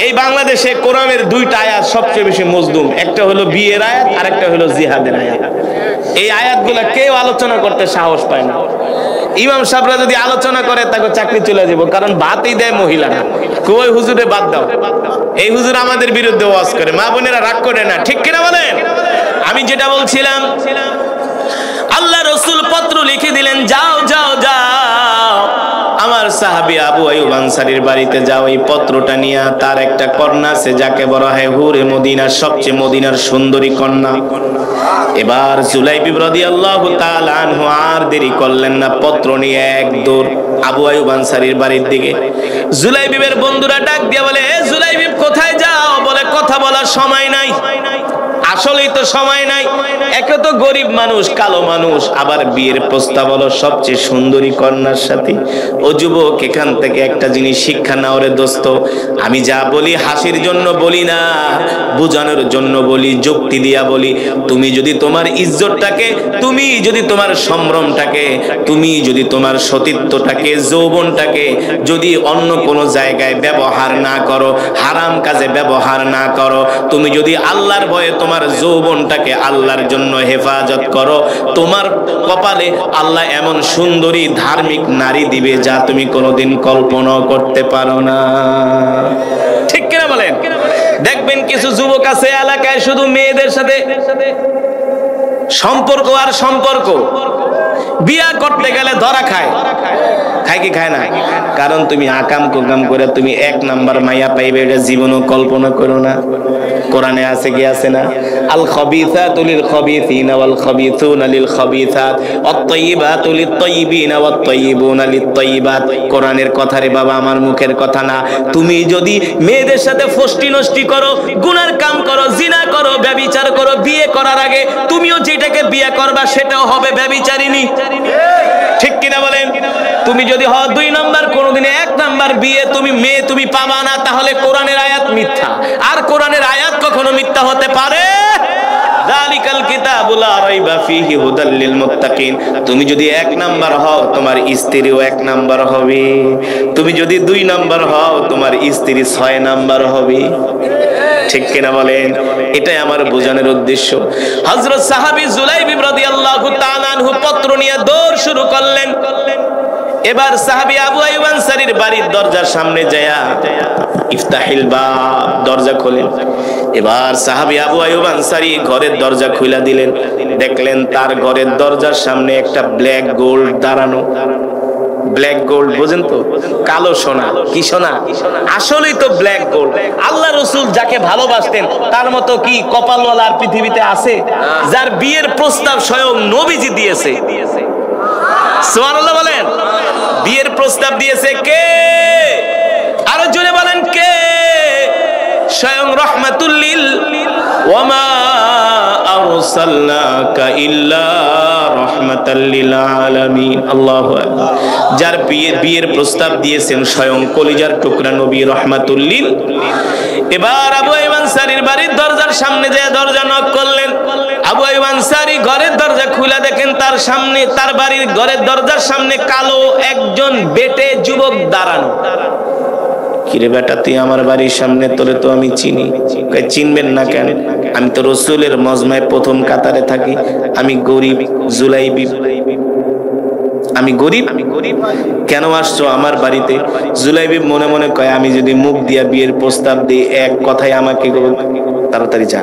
এই বাংলাদেশে কোরআনের দুইটা আয়াত সবচেয়ে বেশি মজলুম, একটা হলো বিয়ের আয়াত আর একটা হলো জিহাদের আয়াত। এই আয়াতগুলা কেউ আলোচনা করতে সাহস পায় না। ইমাম সাহেবরা যদি আলোচনা করে তাকে চাকরি চলে যাব, কারণ ভাতই দেয় মহিলারা। কই হুজুরে বাদ দাও, এই হুজুর আমাদের বিরুদ্ধে ওয়াজ করে। মা বোনেরা রাগ করে না, ঠিক কিনা বলেন? আমি যেটা বলছিলাম, আল্লাহ রাসূল পত্র লিখে দিলেন, যাও যাও যাও আমার সাহাবী আবু আইয়ুব আনসারীর বাড়িতে যাও, এই পত্রটা নিয়ে তার একটা কন্যা আছে যাকে বলা হয় হুরে মদিনা, সবচেয়ে মদিনার সুন্দরী কন্যা। এবার জুলাইবিব রাদিয়াল্লাহু তাআলা আনহু আর দেরি করলেন না, পত্র নিয়ে এক দৌড় আবু আইয়ুব আনসারীর বাড়ির দিকে। জুলাইবিবের বন্ধুরা ডাক দিয়ে বলে, এ জুলাইবিব কোথায় যাও? বলে কথা বলার সময় নাই। আসলেই তো সময় নাই, একে তো গরিব মানুষ, কালো মানুষ, আবার বিয়ের প্রস্তাব হলো সবচেয়ে সুন্দরী কন্যার সাথে। ও যুবক, এখান থেকে একটা জিনিস শিক্ষা নাও রে দোস্ত, আমি যা বলি হাসির জন্য বলি না, বুঝানোর জন্য বলি, যুক্তি দিয়া বলি। তুমি যদি তোমার ইজ্জতটাকে, তুমি যদি তোমার সম্ভ্রমটাকে, তুমি যদি তোমার সতীত্বটাকে, যৌবনটাকে যদি অন্য কোনো জায়গায় ব্যবহার না করো, হারাম কাজে ব্যবহার না করো, তুমি যদি আল্লাহর ভয়ে তোমার যৌবনটাকে আল্লাহর জন্য হেফাজত করো, তোমার কপালে আল্লাহ এমন সুন্দরী ধার্মিক নারী দিবে যা তুমি কোনোদিন কল্পনাও করতে পারো না। ঠিক কিনা বলেন? দেখবেন কিছু যুবক আছে এলাকায় শুধু মেয়েদের সাথে সম্পর্ক আর সম্পর্ক, বিয়া করতে গেলে ধরা খায়। খায় কি খায় না? কারণ তুমি আকাম কুকাম করে তুমি এক নাম্বার মাইয়া পাইবে, এটা জীবনও কল্পনা করো না। কোরআনে আছে কি আছে না? আল খাবিসাতু লিল খাবিসিনা ওয়াল খাবিসুনা লিল খাবিসাত ওয়াত তাইয়িবাতু লিত তাইয়িবিনা ওয়াত তাইয়িবুনা লিত তাইয়িবাত। কোরআনের কথা রে বাবা, আমার মুখের কথা না। তুমি যদি মেয়েদের সাথে ফষ্টি নষ্টি করো, গুনার কাম করো, জিনা করো, ব্যভিচার করো, বিয়ে করার আগে তুমিও যেটাকে বিয়ে করবা সেটাও হবে ব্যভিচারিনী। ঠিক কিনা বলেন? তুমি যদি হও দুই নাম্বার, কোনদিন এক নাম্বার বিয়ে তুমি মেয়ে তুমি পাবা না, তাহলে কোরআনের আয়াত মিথ্যা। আর কোরআনের আয়াত কখনো মিথ্যা হতে পারে? যালিকাল কিতাবু লা রাইবা ফীহি হুদাল লিল মুত্তাকিন। তুমি যদি এক নাম্বার হও, তোমার স্ত্রীও এক নাম্বার হবে। তুমি যদি দুই নাম্বার হও, তোমার স্ত্রী 6 নাম্বার হবে। ঠিক কিনা বলেন? এটাই আমার বোঝানোর উদ্দেশ্য। হযরত সাহাবী জুলাইবিব রাদিয়াল্লাহু তাআলা আনহু পত্র নিয়ে দৌড় শুরু করলেন। এবার সাহাবী আবু আইয়ুব আনসারীর বাড়ির দরজার সামনে যায়া ইফতাহিল বাব, দরজা খোলেন। এবার সাহাবী আবু আইয়ুব আনসারী ঘরের দরজা খুলে দিলেন। দেখলেন তার ঘরের দরজার সামনে একটা ব্ল্যাক গোল্ড দাঁড়ানো। ব্ল্যাক গোল্ড বোঝেন তো? কালো সোনা। কি সোনা? আসলেই তো ব্ল্যাক গোল্ড। আল্লাহ রাসূল যাকে ভালোবাসতেন তার মতো কি কপালওয়ালা আর পৃথিবীতে আছে? যার বিয়ের প্রস্তাব স্বয়ং নবীজি দিয়েছে। সুবহানাল্লাহ বলেন। বিয়ের প্রস্তাব দিয়েছে কে? আরো জোরে বলেন কে? স্বয়ং রাহমাতুল লিল ওয়া মা আরসালনাকা ইল্লা রাহমাতাল লিল আলামিন। আল্লাহু আকবার। যার বিয়ের প্রস্তাব দিয়েছেন স্বয়ং কলিজার টুকরা নবী রাহমাতুল লিল। এবার আবু আইয়ুব আনসারীর বাড়ির দরজার সামনে যে দরজা নক করলেন, আবু আইয়ুব আনসারী ঘরের দরজা খুলে দেখেন তার সামনে, তার বাড়ির ঘরের দরজার সামনে কালো একজন বেটে যুবক দাঁড়ানো। কিরে বেটা, তুই আমার বাড়ির সামনে, তোরে তো আমি চিনি। চিনবেন না কেন? আমি তো রাসূলের মজমায় প্রথম কাতারে থাকি। আমি গরিব জুলাইবিব, আমি গরিব। কেন আসছো আমার বাড়িতে? জুলাইবিব মনে মনে কয়, আমি যদি মুখ দিয়া বিয়ের প্রস্তাব দিই, এক কথায় আমাকে তাড়াতাড়ি যা।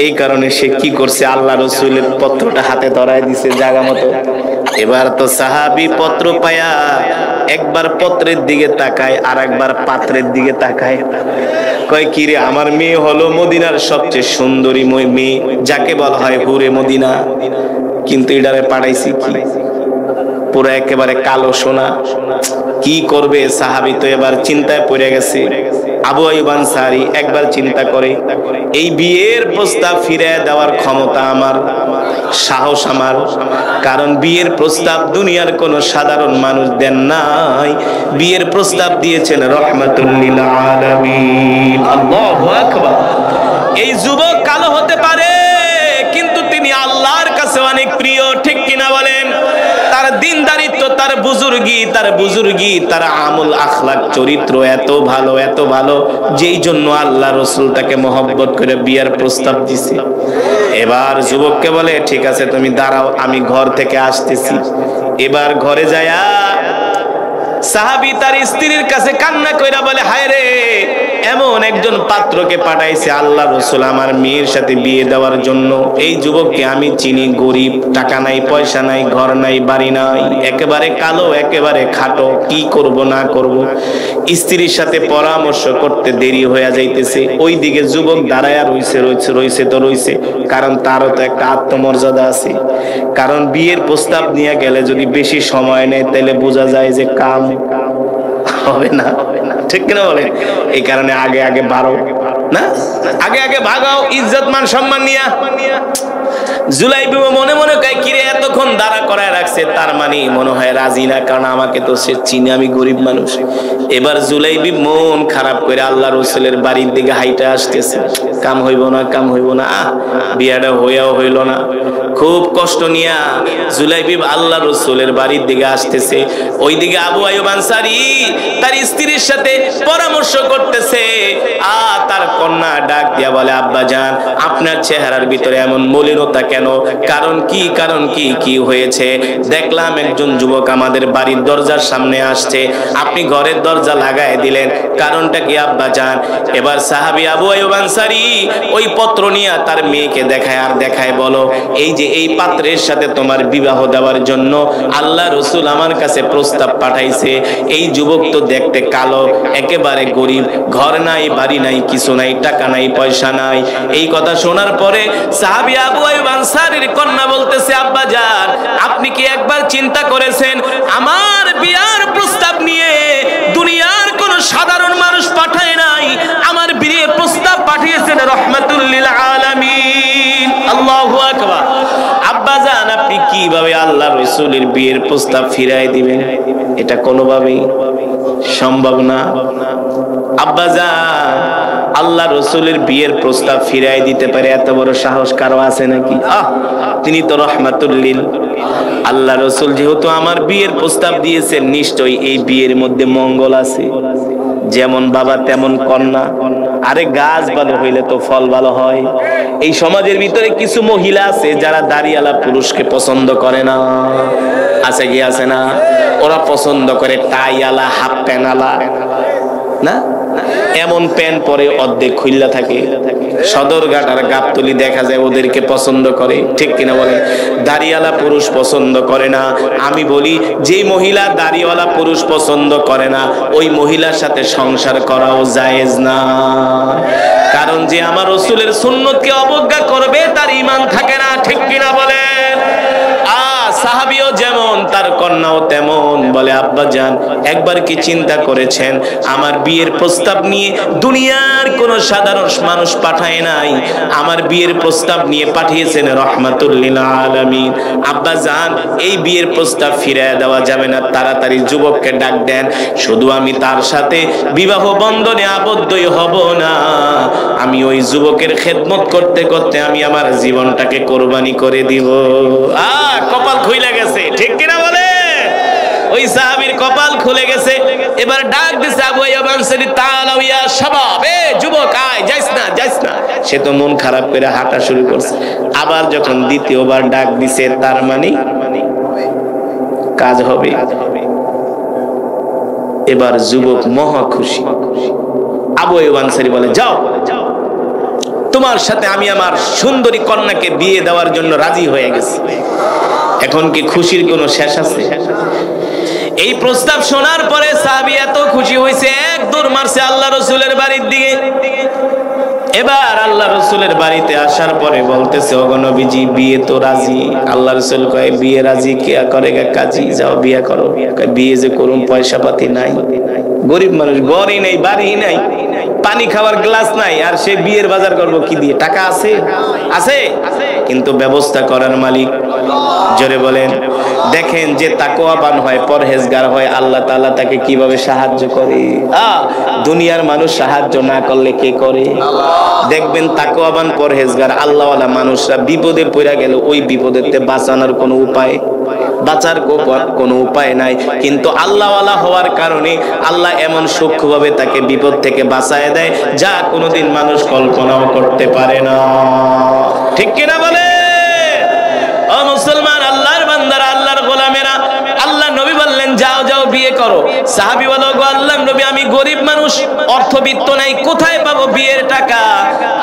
এই কারণে সে কি করছে, আল্লাহ রাসূলের পত্রটা হাতে ধরায় দিছে জায়গা মতো। এবার তো সাহাবী পত্র পায়া একবার পত্রের দিকে তাকায় আর একবার পাত্রের দিকে তাকায়। কয় কি রে, আমার মেয়ে হলো মদিনার সবচেয়ে সুন্দরী মেয়ে, যাকে বলা হয় হুরে মদিনা, কিন্তু এটারে পাঠাইছি কি পুরো একেবারে কালো সোনা। কি করবে সাহাবী তো এবার চিন্তায় পড়ে গেছে। আবু আইয়ুব আনসারী একবার চিন্তা করে, এই বিয়ের প্রস্তাব ফিরে দেওয়ার ক্ষমতা আমার, সাহস আমার। কারণ বিয়ের প্রস্তাব দুনিয়ার কোন সাধারণ মানুষ দেন নাই, বিয়ের প্রস্তাব দিয়েছেন রাহমাতুল লিল আলামিন। আল্লাহু আকবার। এই যুবক কালো হতে পারে, কিন্তু তিনি আল্লাহর কাছে অনেক প্রিয়। ঠিক কিনা বলেন? তার দিনদারিত্ব তার বুজুর্গি, তার আমল আখলাক চরিত্র এত ভালো যেই জন্য আল্লাহ রাসূল তাকে মহব্বত করে বিয়ার প্রস্তাব দিছে। এবার যুবককে বলে ঠিক আছে তুমি দাঁড়াও, আমি ঘর থেকে আসতেছি। এবার ঘরে যায়া সাহাবী তার স্ত্রীর কাছে কান্না কইরা বলে হায় রে, এমন একজন পাত্রকে পাঠাইছে আল্লাহ রাসূল আমার মেয়ের সাথে বিয়ে দেওয়ার জন্য। এই যুবককে আমি চিনি, গরিব, টাকা নাই, পয়সা নাই, ঘর নাই, বাড়ি নাই, একেবারে কালো, একেবারে খাটো, কি করব না করব। স্ত্রীর সাথে পরামর্শ করতে দেরি হয়ে যাইতেছে। ওইদিকে যুবক দাঁড়ায়া রইছে, কারণ তারও তো একটা আত্মমর্যাদা আছে। কারণ বিয়ের প্রস্তাব নিয়ে গেলে যদি বেশি সময় নেয় তাহলে বোঝা যায় যে কাম হবে না, ঠিক কিনা বলেন? এই কারণে আগে বাড়ো না, আগে ভাগাও, ইজ্জত মান সম্মান নিয়া। জুলাইবি মনে কয় কিরে এতক্ষণ দাঁড়া করায় রাখছে, তার মানে মনে হয় রাজি না, কারণ আমাকে তো সে চিনে, আমি গরিব মানুষ। এবার জুলাইবি মন খারাপ করে আল্লাহ রাসূলের বাড়ির দিকে হাইটা আসতেছে। কাম হইব না, বিয়াটা হইল না। খুব কষ্ট নিয়া জুলাইবি আল্লাহ রাসূলের বাড়ির দিকে আসতেছে। ওইদিকে আবু আইয়ুব আনসারী তার স্ত্রীর সাথে পরামর্শ করতেছে। তার কন্যা ডাক দিয়া বলে আব্বা জান, আপনার চেহারার ভিতরে এমন মলিনতা কেন? কারণ কি হয়েছে? দেখলাম একজন যুবক আমাদের বাড়ির দরজার সামনে আসছে, আপনি ঘরের দরজা লাগায় দিলেন, কারণটা কি আব্বা জান? এবার সাহাবী আবু আইয়ুব আনসারী ওই পত্র নিয়ে তার মেয়েকে দেখায় বলো এই যে এই পাত্রের সাথে তোমার বিবাহ দেওয়ার জন্য আল্লাহ রাসূল আমার কাছে প্রস্তাব পাঠাইছে। এই যুবক তো দেখতে কালো, একেবারে গরিব, ঘর নাই, বাড়ি নাই, কিছু নাই, টাকা নাই, পয়সা নাই। এই কথা শোনার পরে সাহাবী আবু আইয়ুব আনসারীর কন্যা বলতেছে আব্বা জান, আপনি কি একবার চিন্তা করেছেন আমার বিয়ার প্রস্তাব নিয়ে দুনিয়ার কোন সাধারণ মানুষ পাঠায় নাই, আমার বিয়ের প্রস্তাব পাঠিয়েছেন রাহমাতুল লিল আলামিন। আল্লাহু আকবার। আব্বা জান আপনি কিভাবে আল্লাহ রাসূলের বিয়ের প্রস্তাব ফিরাই দিবেন? এটা কোনোভাবেই সম্ভব না। আব্বা জান আল্লাহ রাসূলের বিয়ের প্রস্তাব ফিরাই দিতে পারে এত বড় সাহস কারো আছে নাকি? তিনি তো রাহমাতুল লিল। আল্লাহ রাসূল যেহেতু আমার বিয়ের প্রস্তাব দিয়েছেন, নিশ্চয়ই এই বিয়ের মধ্যে মঙ্গল আছে। যেমন বাবা তেমন কন্যা। আরে গাছ ভালো হইলে তো ফল ভালো হয়। এই সমাজের ভিতরে কিছু মহিলা আছে যারা দাড়িওয়ালা পুরুষকে পছন্দ করে না, আছে না? ওরা পছন্দ করে টাইওয়ালা, হাফ প্যান্টওয়ালা, না এমন প্যান্ট পরে অর্ধেক খুইল্লা থাকে। সদরঘাট আর গাবতলী দেখা যায় ওদেরকে পছন্দ করে, ঠিক কিনা বলে? দাড়িওয়ালা পুরুষ পছন্দ করে না। আমি বলি যে মহিলা দাড়িওয়ালা পুরুষ পছন্দ করে না ওই মহিলার সাথে সংসার করাও জায়েজ না। কারণ যে আমার রাসূলের সুন্নতকে অবজ্ঞা করবে তার ঈমান থাকে না, ঠিক কিনা বলে? সাহাবীও যেমন তার কন্যাও তেমন। বলে আব্বা জান একবার কি চিন্তা করেছেন আমার বিয়ের প্রস্তাব নিয়ে দুনিয়ার কোন সাধারণ মানুষ পাঠায় নাই, আমার বিয়ের প্রস্তাব নিয়ে পাঠিয়েছেন রাহমাতুল লিল আলামিন। আব্বা জান এই বিয়ের প্রস্তাব ফিরিয়ে দেওয়া যাবে না, তাড়াতাড়ি যুবককে ডাক দেন, শুধু আমি তার সাথে বিবাহ বন্ধনে আবদ্ধই হব না, আমি ওই যুবকের খেদমত করতে করতে আমি আমার জীবনটাকে কোরবানি করে দিব। কপাল খুলে গেছে, ঠিক কিনা বলে? ওই সাহাবীর কপাল খুলে গেছে। এবার ডাক দিছে আবু আইয়ুব আনসারী, তাআলা ইয়া শাবাব, এ যুবক আয়, যাইস না। সে তো মন খারাপ করে হাঁটা শুরু করছে। আবার যখন দ্বিতীয়বার ডাক দিছে, তার মানে কাজ হবে। এবার যুবক মহা খুশি। আবু আইয়ুব আনসারী বলে যাও, তোমার সাথে আমি আমার সুন্দরী কন্যাকে বিয়ে দেওয়ার জন্য রাজি হয়ে গেছি। এখন কি খুশির কোনো শেষ আছে? এই প্রস্তাব শোনার পরে সাহাবী এত খুশি হয়েছে, এক দৌড় মারছে আল্লাহ রাসূলের বাড়ির দিকে। এবার আল্লাহ রাসূলের বাড়িতে আসার পরে বলতেছে ওগো নবীজি বিয়ে তো রাজি। আল্লাহ রাসূল কয় বিয়ে রাজি কে করে কাজী, যাও বিয়ে করো। বিয়ে যে করুন পয়সা পাতি নাই, গরিব মানুষ, ঘরই নেই, বাড়ি নাই, পানি খাওয়ার গ্লাস নাই, আর সে বিয়ের বাজার করবো কি দিয়ে? টাকা আছে কিন্তু ব্যবস্থা করার মালিক। জোরে বলেন। দেখেন যে তাকওয়াবান হয়, পরহেজগার হয়, আল্লাহ তাআলা তাকে কিভাবে সাহায্য করে। দুনিয়ার মানুষ সাহায্য না করলে কে করে? দেখবেন তাকওয়াবান পরহেজগার আল্লাহওয়ালা মানুষরা বিপদে পড়ে গেল ওই বিপদেতে বাঁচানোর কোনো উপায় বাঁচার কোনো উপায় নাই, কিন্তু আল্লাহওয়ালা হওয়ার কারণে আল্লাহ এমন সূক্ষ্মভাবে তাকে বিপদ থেকে বাঁচায় দেয় যা কোনোদিন মানুষ কল্পনাও করতে পারে না। ঠিক কিনা বলে? ও মুসলমান, আল্লাহর বান্দারা, আল্লাহর গোলামেরা, আল্লাহ নবী বললেন যাও যাও বিয়ে করো। সাহাবী বলল, গো আল্লাহর নবী, আমি গরিব মানুষ, অর্থবিত্ত নাই, কোথায় পাবো বিয়ের টাকা?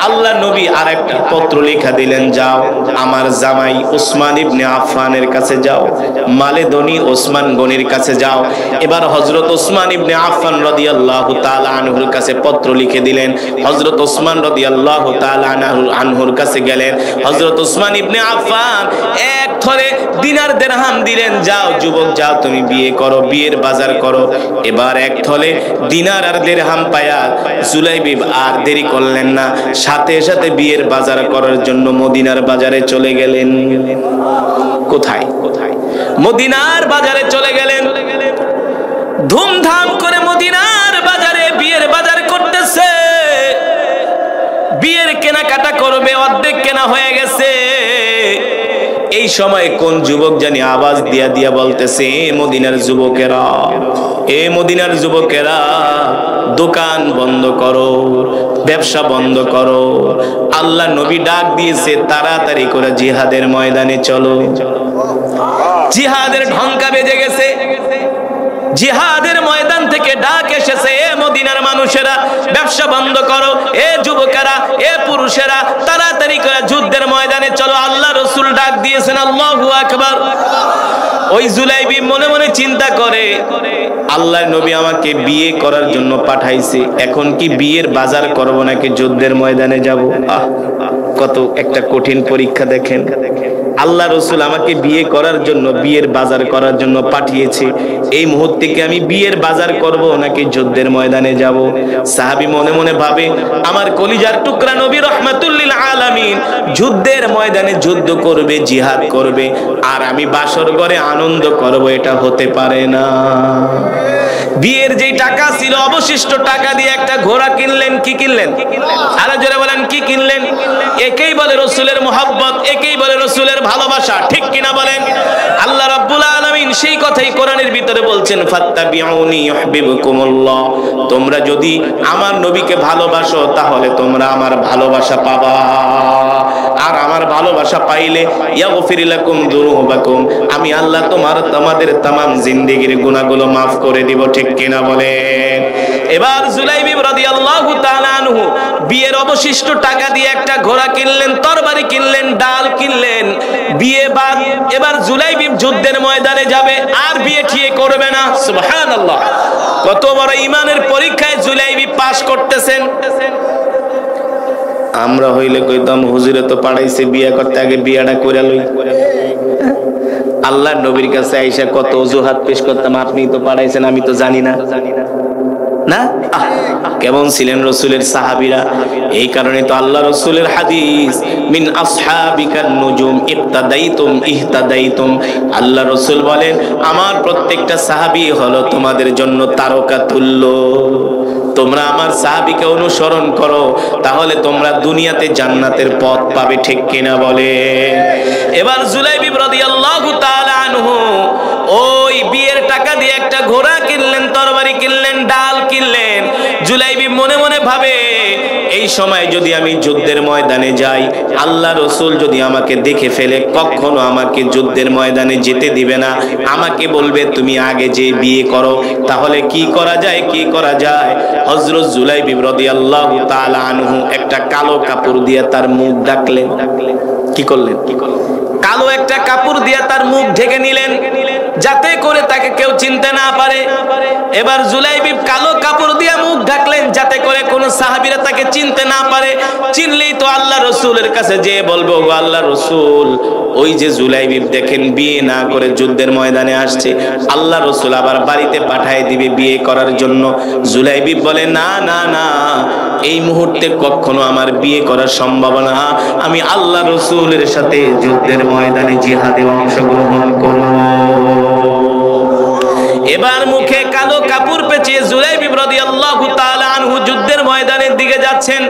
আল্লাহ নবী আরেকটা পত্র লেখা দিলেন, যাও আমার জামাই ওসমান ইবনে আফফানের কাছে যাও, মালে ধনী ওসমান গনির কাছে যাও। এবার হযরত ওসমান ইবনে আফফান রাদিয়াল্লাহু তাআলা আনহুর কাছে পত্র লিখে দিলেন। হযরত ওসমান রাদিয়াল্লাহু তাআলা আনহুর কাছে গেলেন। হযরত ওসমান ইবনে আফফান এক থরে দিনার দিরহাম দিলেন, যাও যুবক যাও তুমি বিয়ে করো, বিয়ের বাজার করো। এবার এক থলে দিনার আর দিরহাম পায়া জুলাইবিব আর দেরি করলেন না, সাথে সাথে বিয়ের বাজার করার জন্য মদিনার বাজারে চলে গেলেন। কোথায়? মদিনার বাজারে চলে গেলেন। ধুমধাম করে মদিনার বাজারে বিয়ের বাজার করতেছে। বিয়ের কেনাকাটা করবে, অর্ধেক কেনা হয়ে গেছে। এই সময় কোন যুবক জানি আওয়াজ দিয়া দিয়া বলতেছে, এ মদিনার যুবকেরা, এ মদিনার যুবকেরা, দোকান বন্ধ করো, ব্যবসা বন্ধ করো। আল্লাহ নবী ডাক দিয়েছে, তাড়াতাড়ি করে জিহাদের ময়দানে চলো। জিহাদের ঢঙ্কা বেজে গেছে। জিহাদের ময়দান থেকে ডাক এসেছে, এ মদিনার মানুষেরা ব্যবসা বন্ধ করো, এ যুবকেরা, এ পুরুষেরা তাড়াতাড়ি করে যুদ্ধের ময়দানে চলো। আল্লাহ রাসূল ডাক দিয়েছেন, আল্লাহু আকবার। ওই জুলাইবি মনে মনে চিন্তা করে, আল্লাহর নবী আমাকে বিয়ে করার জন্য পাঠাইছে, এখন কি বিয়ের বাজার করব নাকি যুদ্ধের ময়দানে যাব? কত একটা কঠিন পরীক্ষা দেখেন। আল্লাহ রাসূল আমাকে বিয়ে করার জন্য, বিয়ের বাজার করার জন্য পাঠিয়েছে। এই মুহূর্তে কি আমি বিয়ের বাজার করব নাকি যুদ্ধের ময়দানে যাব? সাহাবী মনে মনে ভাবে, আমার কলিজার টুকরা নবী রাহমাতুল লিল আলামিন যুদ্ধের ময়দানে যুদ্ধ করবে, জিহাদ করবে, আর আমি বাসর ঘরে আনন্দ করব, এটা হতে পারে না। বিয়ের যেই টাকা ছিল, অবশিষ্ট টাকা দিয়ে একটা ঘোড়া কিনলেন। কি কিনলেন? আরো জোরে বলেন, কি কিনলেন? একেই বলে রাসূলের মুহাব্বত, একেই বলে রাসূলের ভালোবাসা। ঠিক কিনা বলেন? আল্লাহ রাব্বুল আলামিন সেই কথাই কোরআনের ভিতরে বলছেন, ফাত্তাবিউনি ইউহিব্বুকুমুল্লাহ। তোমরা যদি আমার নবীকে ভালোবাসো তাহলে তোমরা আমার ভালোবাসা পাবা, আর আমার ভালোবাসা পাইলে ইয়াগফির লাকুম যুনুবাকুম, আমি আল্লাহ তোমাদের तमाम জিন্দেগীর গুনাহগুলো maaf করে দিব। ঠিক কিনা বলেন? এবার জুলাইবিব রাদিয়াল্লাহু তাআলা আনহু বিয়ের অবশিষ্ট টাকা দিয়ে একটা ঘোড়া কিনলেন, তরবারি কিনলেন, ডাল কিনলেন। বিয়ে বাদ এবার জুলাইবিব যুদ্ধের ময়দানে যাবে, আর বিয়ে ঠিক করবে না। সুবহানাল্লাহ, কত বড় ঈমানের পরীক্ষায় জুলাইবিব পাস করতেছেন। আমরা হইলে কইতাম, হুজুরে তো পাঠাইছে বিয়ে করতে, আগে বিয়েটা করে লই। আল্লাহর নবীর কাছে আইসা কত অজুহাত পেশ করতাম, আপনি তো পাঠাইছেন, আমি তো জানি না। না, কেমন ছিলেন রাসূলের সাহাবীরা? এই কারণে তো আল্লাহ রাসূলের হাদিস, মিন আসহাবিকান নুজুম ইক্তাদাইতুম ইহতাদাইতুম। আল্লাহ রাসূল বলেন, আমার প্রত্যেকটা সাহাবী হলো তোমাদের জন্য তারকা তুল্য। তোমরা আমার সাহাবীকে অনুসরণ করো, তাহলে তোমরা দুনিয়াতে জান্নাতের পথ পাবে। ঠিক কিনা বলে? এবার জুলাইবিব রাদিয়াল্লাহু তাআলা আনহু ওই বিয়ের টাকা দিয়ে একটা ঘোড়া কিনলেন, তরবারি কিনলেন, ডাল কিনলেন। জুলাইবিব মনে মনে ভাবে, এই সময় যদি আমি যুদ্ধের ময়দানে যাই, আল্লাহ রাসূল যদি আমাকে দেখে ফেলে, কখনো আমাকে যুদ্ধের ময়দানে যেতে দিবে না, আমাকে বলবে তুমি আগে যে বিয়ে করো। তাহলে কি করা যায়? কি করা যায়? হযরত জুলাইবিব রাদিয়াল্লাহু তাআলা আনহু একটা কালো কাপড় দিয়ে তার মুখ ঢাকলেন। কি করলেন? কালো একটা কাপড় দিয়ে তার মুখ ঢেকে নিলেন, যাতে করে তাকে কেউ চিনতে না পারে। এবার জুলাইবিব কালো কাপড় দিয়ে মুখ ঢাকলেন, যাতে করে কোনো সাহাবীরা তাকে চিনতে না পারে। চিনলেই তো আল্লাহ রাসূলের কাছে যেয়ে বলবো, গো আল্লাহ রাসূল, ওই যে জুলাইবিব দেখেন বিয়ে না করে যুদ্ধের ময়দানে আসছে, আল্লাহ রাসূল আবার বাড়িতে পাঠিয়ে দিবে বিয়ে করার জন্য। জুলাইবিব বলে, না না না, এই মুহূর্তে কখনো আমার বিয়ে করা সম্ভব না, আমি আল্লাহ রাসূলের সাথে যুদ্ধের ময়দানে জিহাদে অংশগ্রহণ করব। এবার মুখে কালো কাপড় পেঁচিয়ে জুলাইবিব রাদিয়াল্লাহু তাআলা আনহু যুদ্ধের ময়দানের দিকে যাচ্ছেন।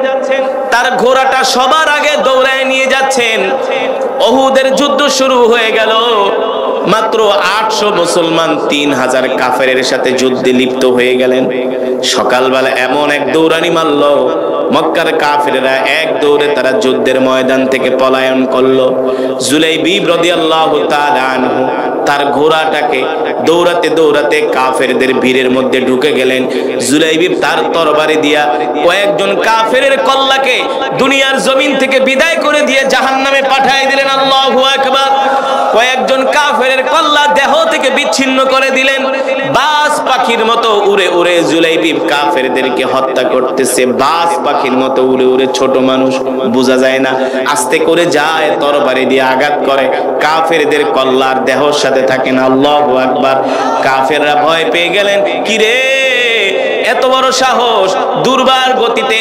তার ঘোড়াটা সবার আগে দৌড়ায় নিয়ে যাচ্ছেন। উহুদের যুদ্ধ শুরু হয়ে গেল। মাত্র 800 মুসলমান 3000 কাফেরের সাথে যুদ্ধে লিপ্ত হয়ে গেলেন। সকালবেলা এমন এক দৌড়ানি মারল, মক্কার কাফেররা এক দৌড়ে তারা যুদ্ধের ময়দান থেকে পলায়ন করলো। জুলাইবিব রাদিয়াল্লাহু তাআলা আনহু তার ঘোড়াটাকে দৌড়াতে দৌড়াতে কাফেরদের ভিড়ের মধ্যে ঢুকে গেলেন। জুলাইবিব তার তরবারি দিয়া কয়েকজন কাফেরের কল্লাকে দুনিয়ার জমিন থেকে বিদায় করে দিয়ে জাহান্নামে পাঠিয়ে দিলেন। আল্লাহু আকবার। কয়েকজন কাফেরের কল্লা দেহ থেকে বিচ্ছিন্ন করে দিলেন। বাজ পাখির মতো উড়ে উড়ে জুলাইবিব কাফেরদেরকে হত্যা করতেছে। বাজ পাখির মতো উড়ে উড়ে, ছোট মানুষ বোঝা যায় না, আস্তে করে যায়, তরবারি দিয়ে আঘাত করে, কাফেরদের কল্লার দেহর সাথে থাকে না। আল্লাহু আকবার। কাফেররা ভয় পেয়ে গেলেন, কি রে এত বড় সাহস, দুর্বার গতিতে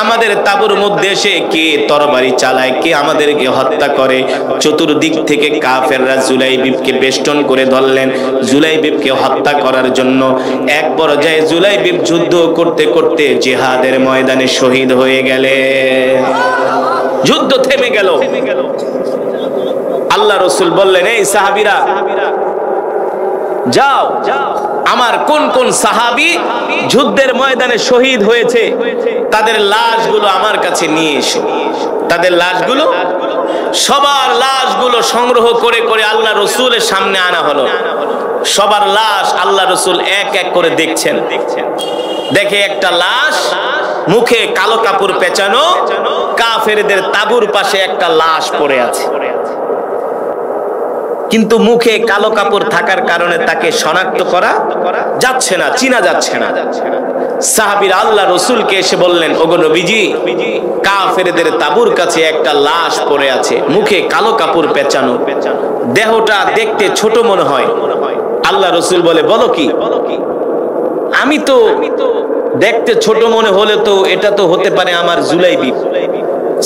আমাদের তাঁবুর মধ্যে এসে কে তরবারি চালায়, কে আমাদেরকে হত্যা করে। চতুর্দিক থেকে কাফেররা জুলাইবিবকে বেষ্টন করে ধরলেন, জুলাইবিবকে হত্যা করার জন্য। এক পর্যায়ে জুলাইবিব যুদ্ধ করতে করতে জিহাদের ময়দানে শহীদ হয়ে গেলে। যুদ্ধ থেমে গেল। আল্লাহ রাসূল বললেন, এই সাহাবীরা যাও, আমার কোন কোন সাহাবী যুদ্ধের ময়দানে শহীদ হয়েছে তাদের লাশগুলো আমার কাছে নিয়ে এসো। তাদের লাশগুলো, সবার লাশগুলো সংগ্রহ করে করে আল্লাহ রাসূলের সামনে আনা হলো। সবার লাশ আল্লাহ রাসূল এক এক করে দেখছেন। দেখে একটা লাশ, মুখে কালো কাপড় পেঁচানো, কাফেরদের তাঁবুর পাশে একটা লাশ পড়ে আছে, কিন্তু মুখে কালো কাপড় থাকার কারণে তাকে শনাক্ত করা যাচ্ছে না, চিনা যাচ্ছে না। সাহাবীরা আল্লাহ রাসূলকে এসে বললেন, ওগো নবীজি, কাফেরদের তাঁবুর কাছে একটা লাশ পড়ে আছে, মুখে কালো কাপড় পেঁচানো, দেহটা দেখতে ছোট মনে হয়। আল্লাহ রাসূল বলে, বলো কি? আমি তো দেখতে ছোট মনে হলে তো এটা তো হতে পারে আমার জুলাইবিব।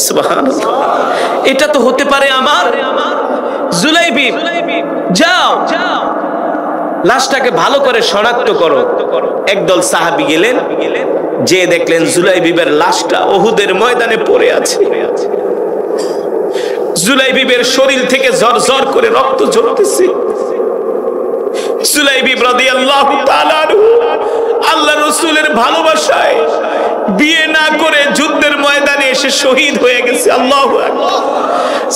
সুবহানাল্লাহ, এটা তো হতে পারে আমার জুলাইবিব। যাও, লাশটাকে ভালো করে শনাক্ত করো। একদল সাহাবী গেলেন, যে দেখলেন জুলাইবিবের লাশটা উহুদের ময়দানে পড়ে আছে। জুলাইবিবের শরীর থেকে ঝরঝর করে রক্ত ঝরতেছে। জুলাইবিব রাদিয়াল্লাহু তাআলা আনহু আল্লাহ রাসূলের ভালোবাসায় বিয়ে না করে যুদ্ধের ময়দানে এসে শহীদ হয়ে গেছে। আল্লাহু আকবার।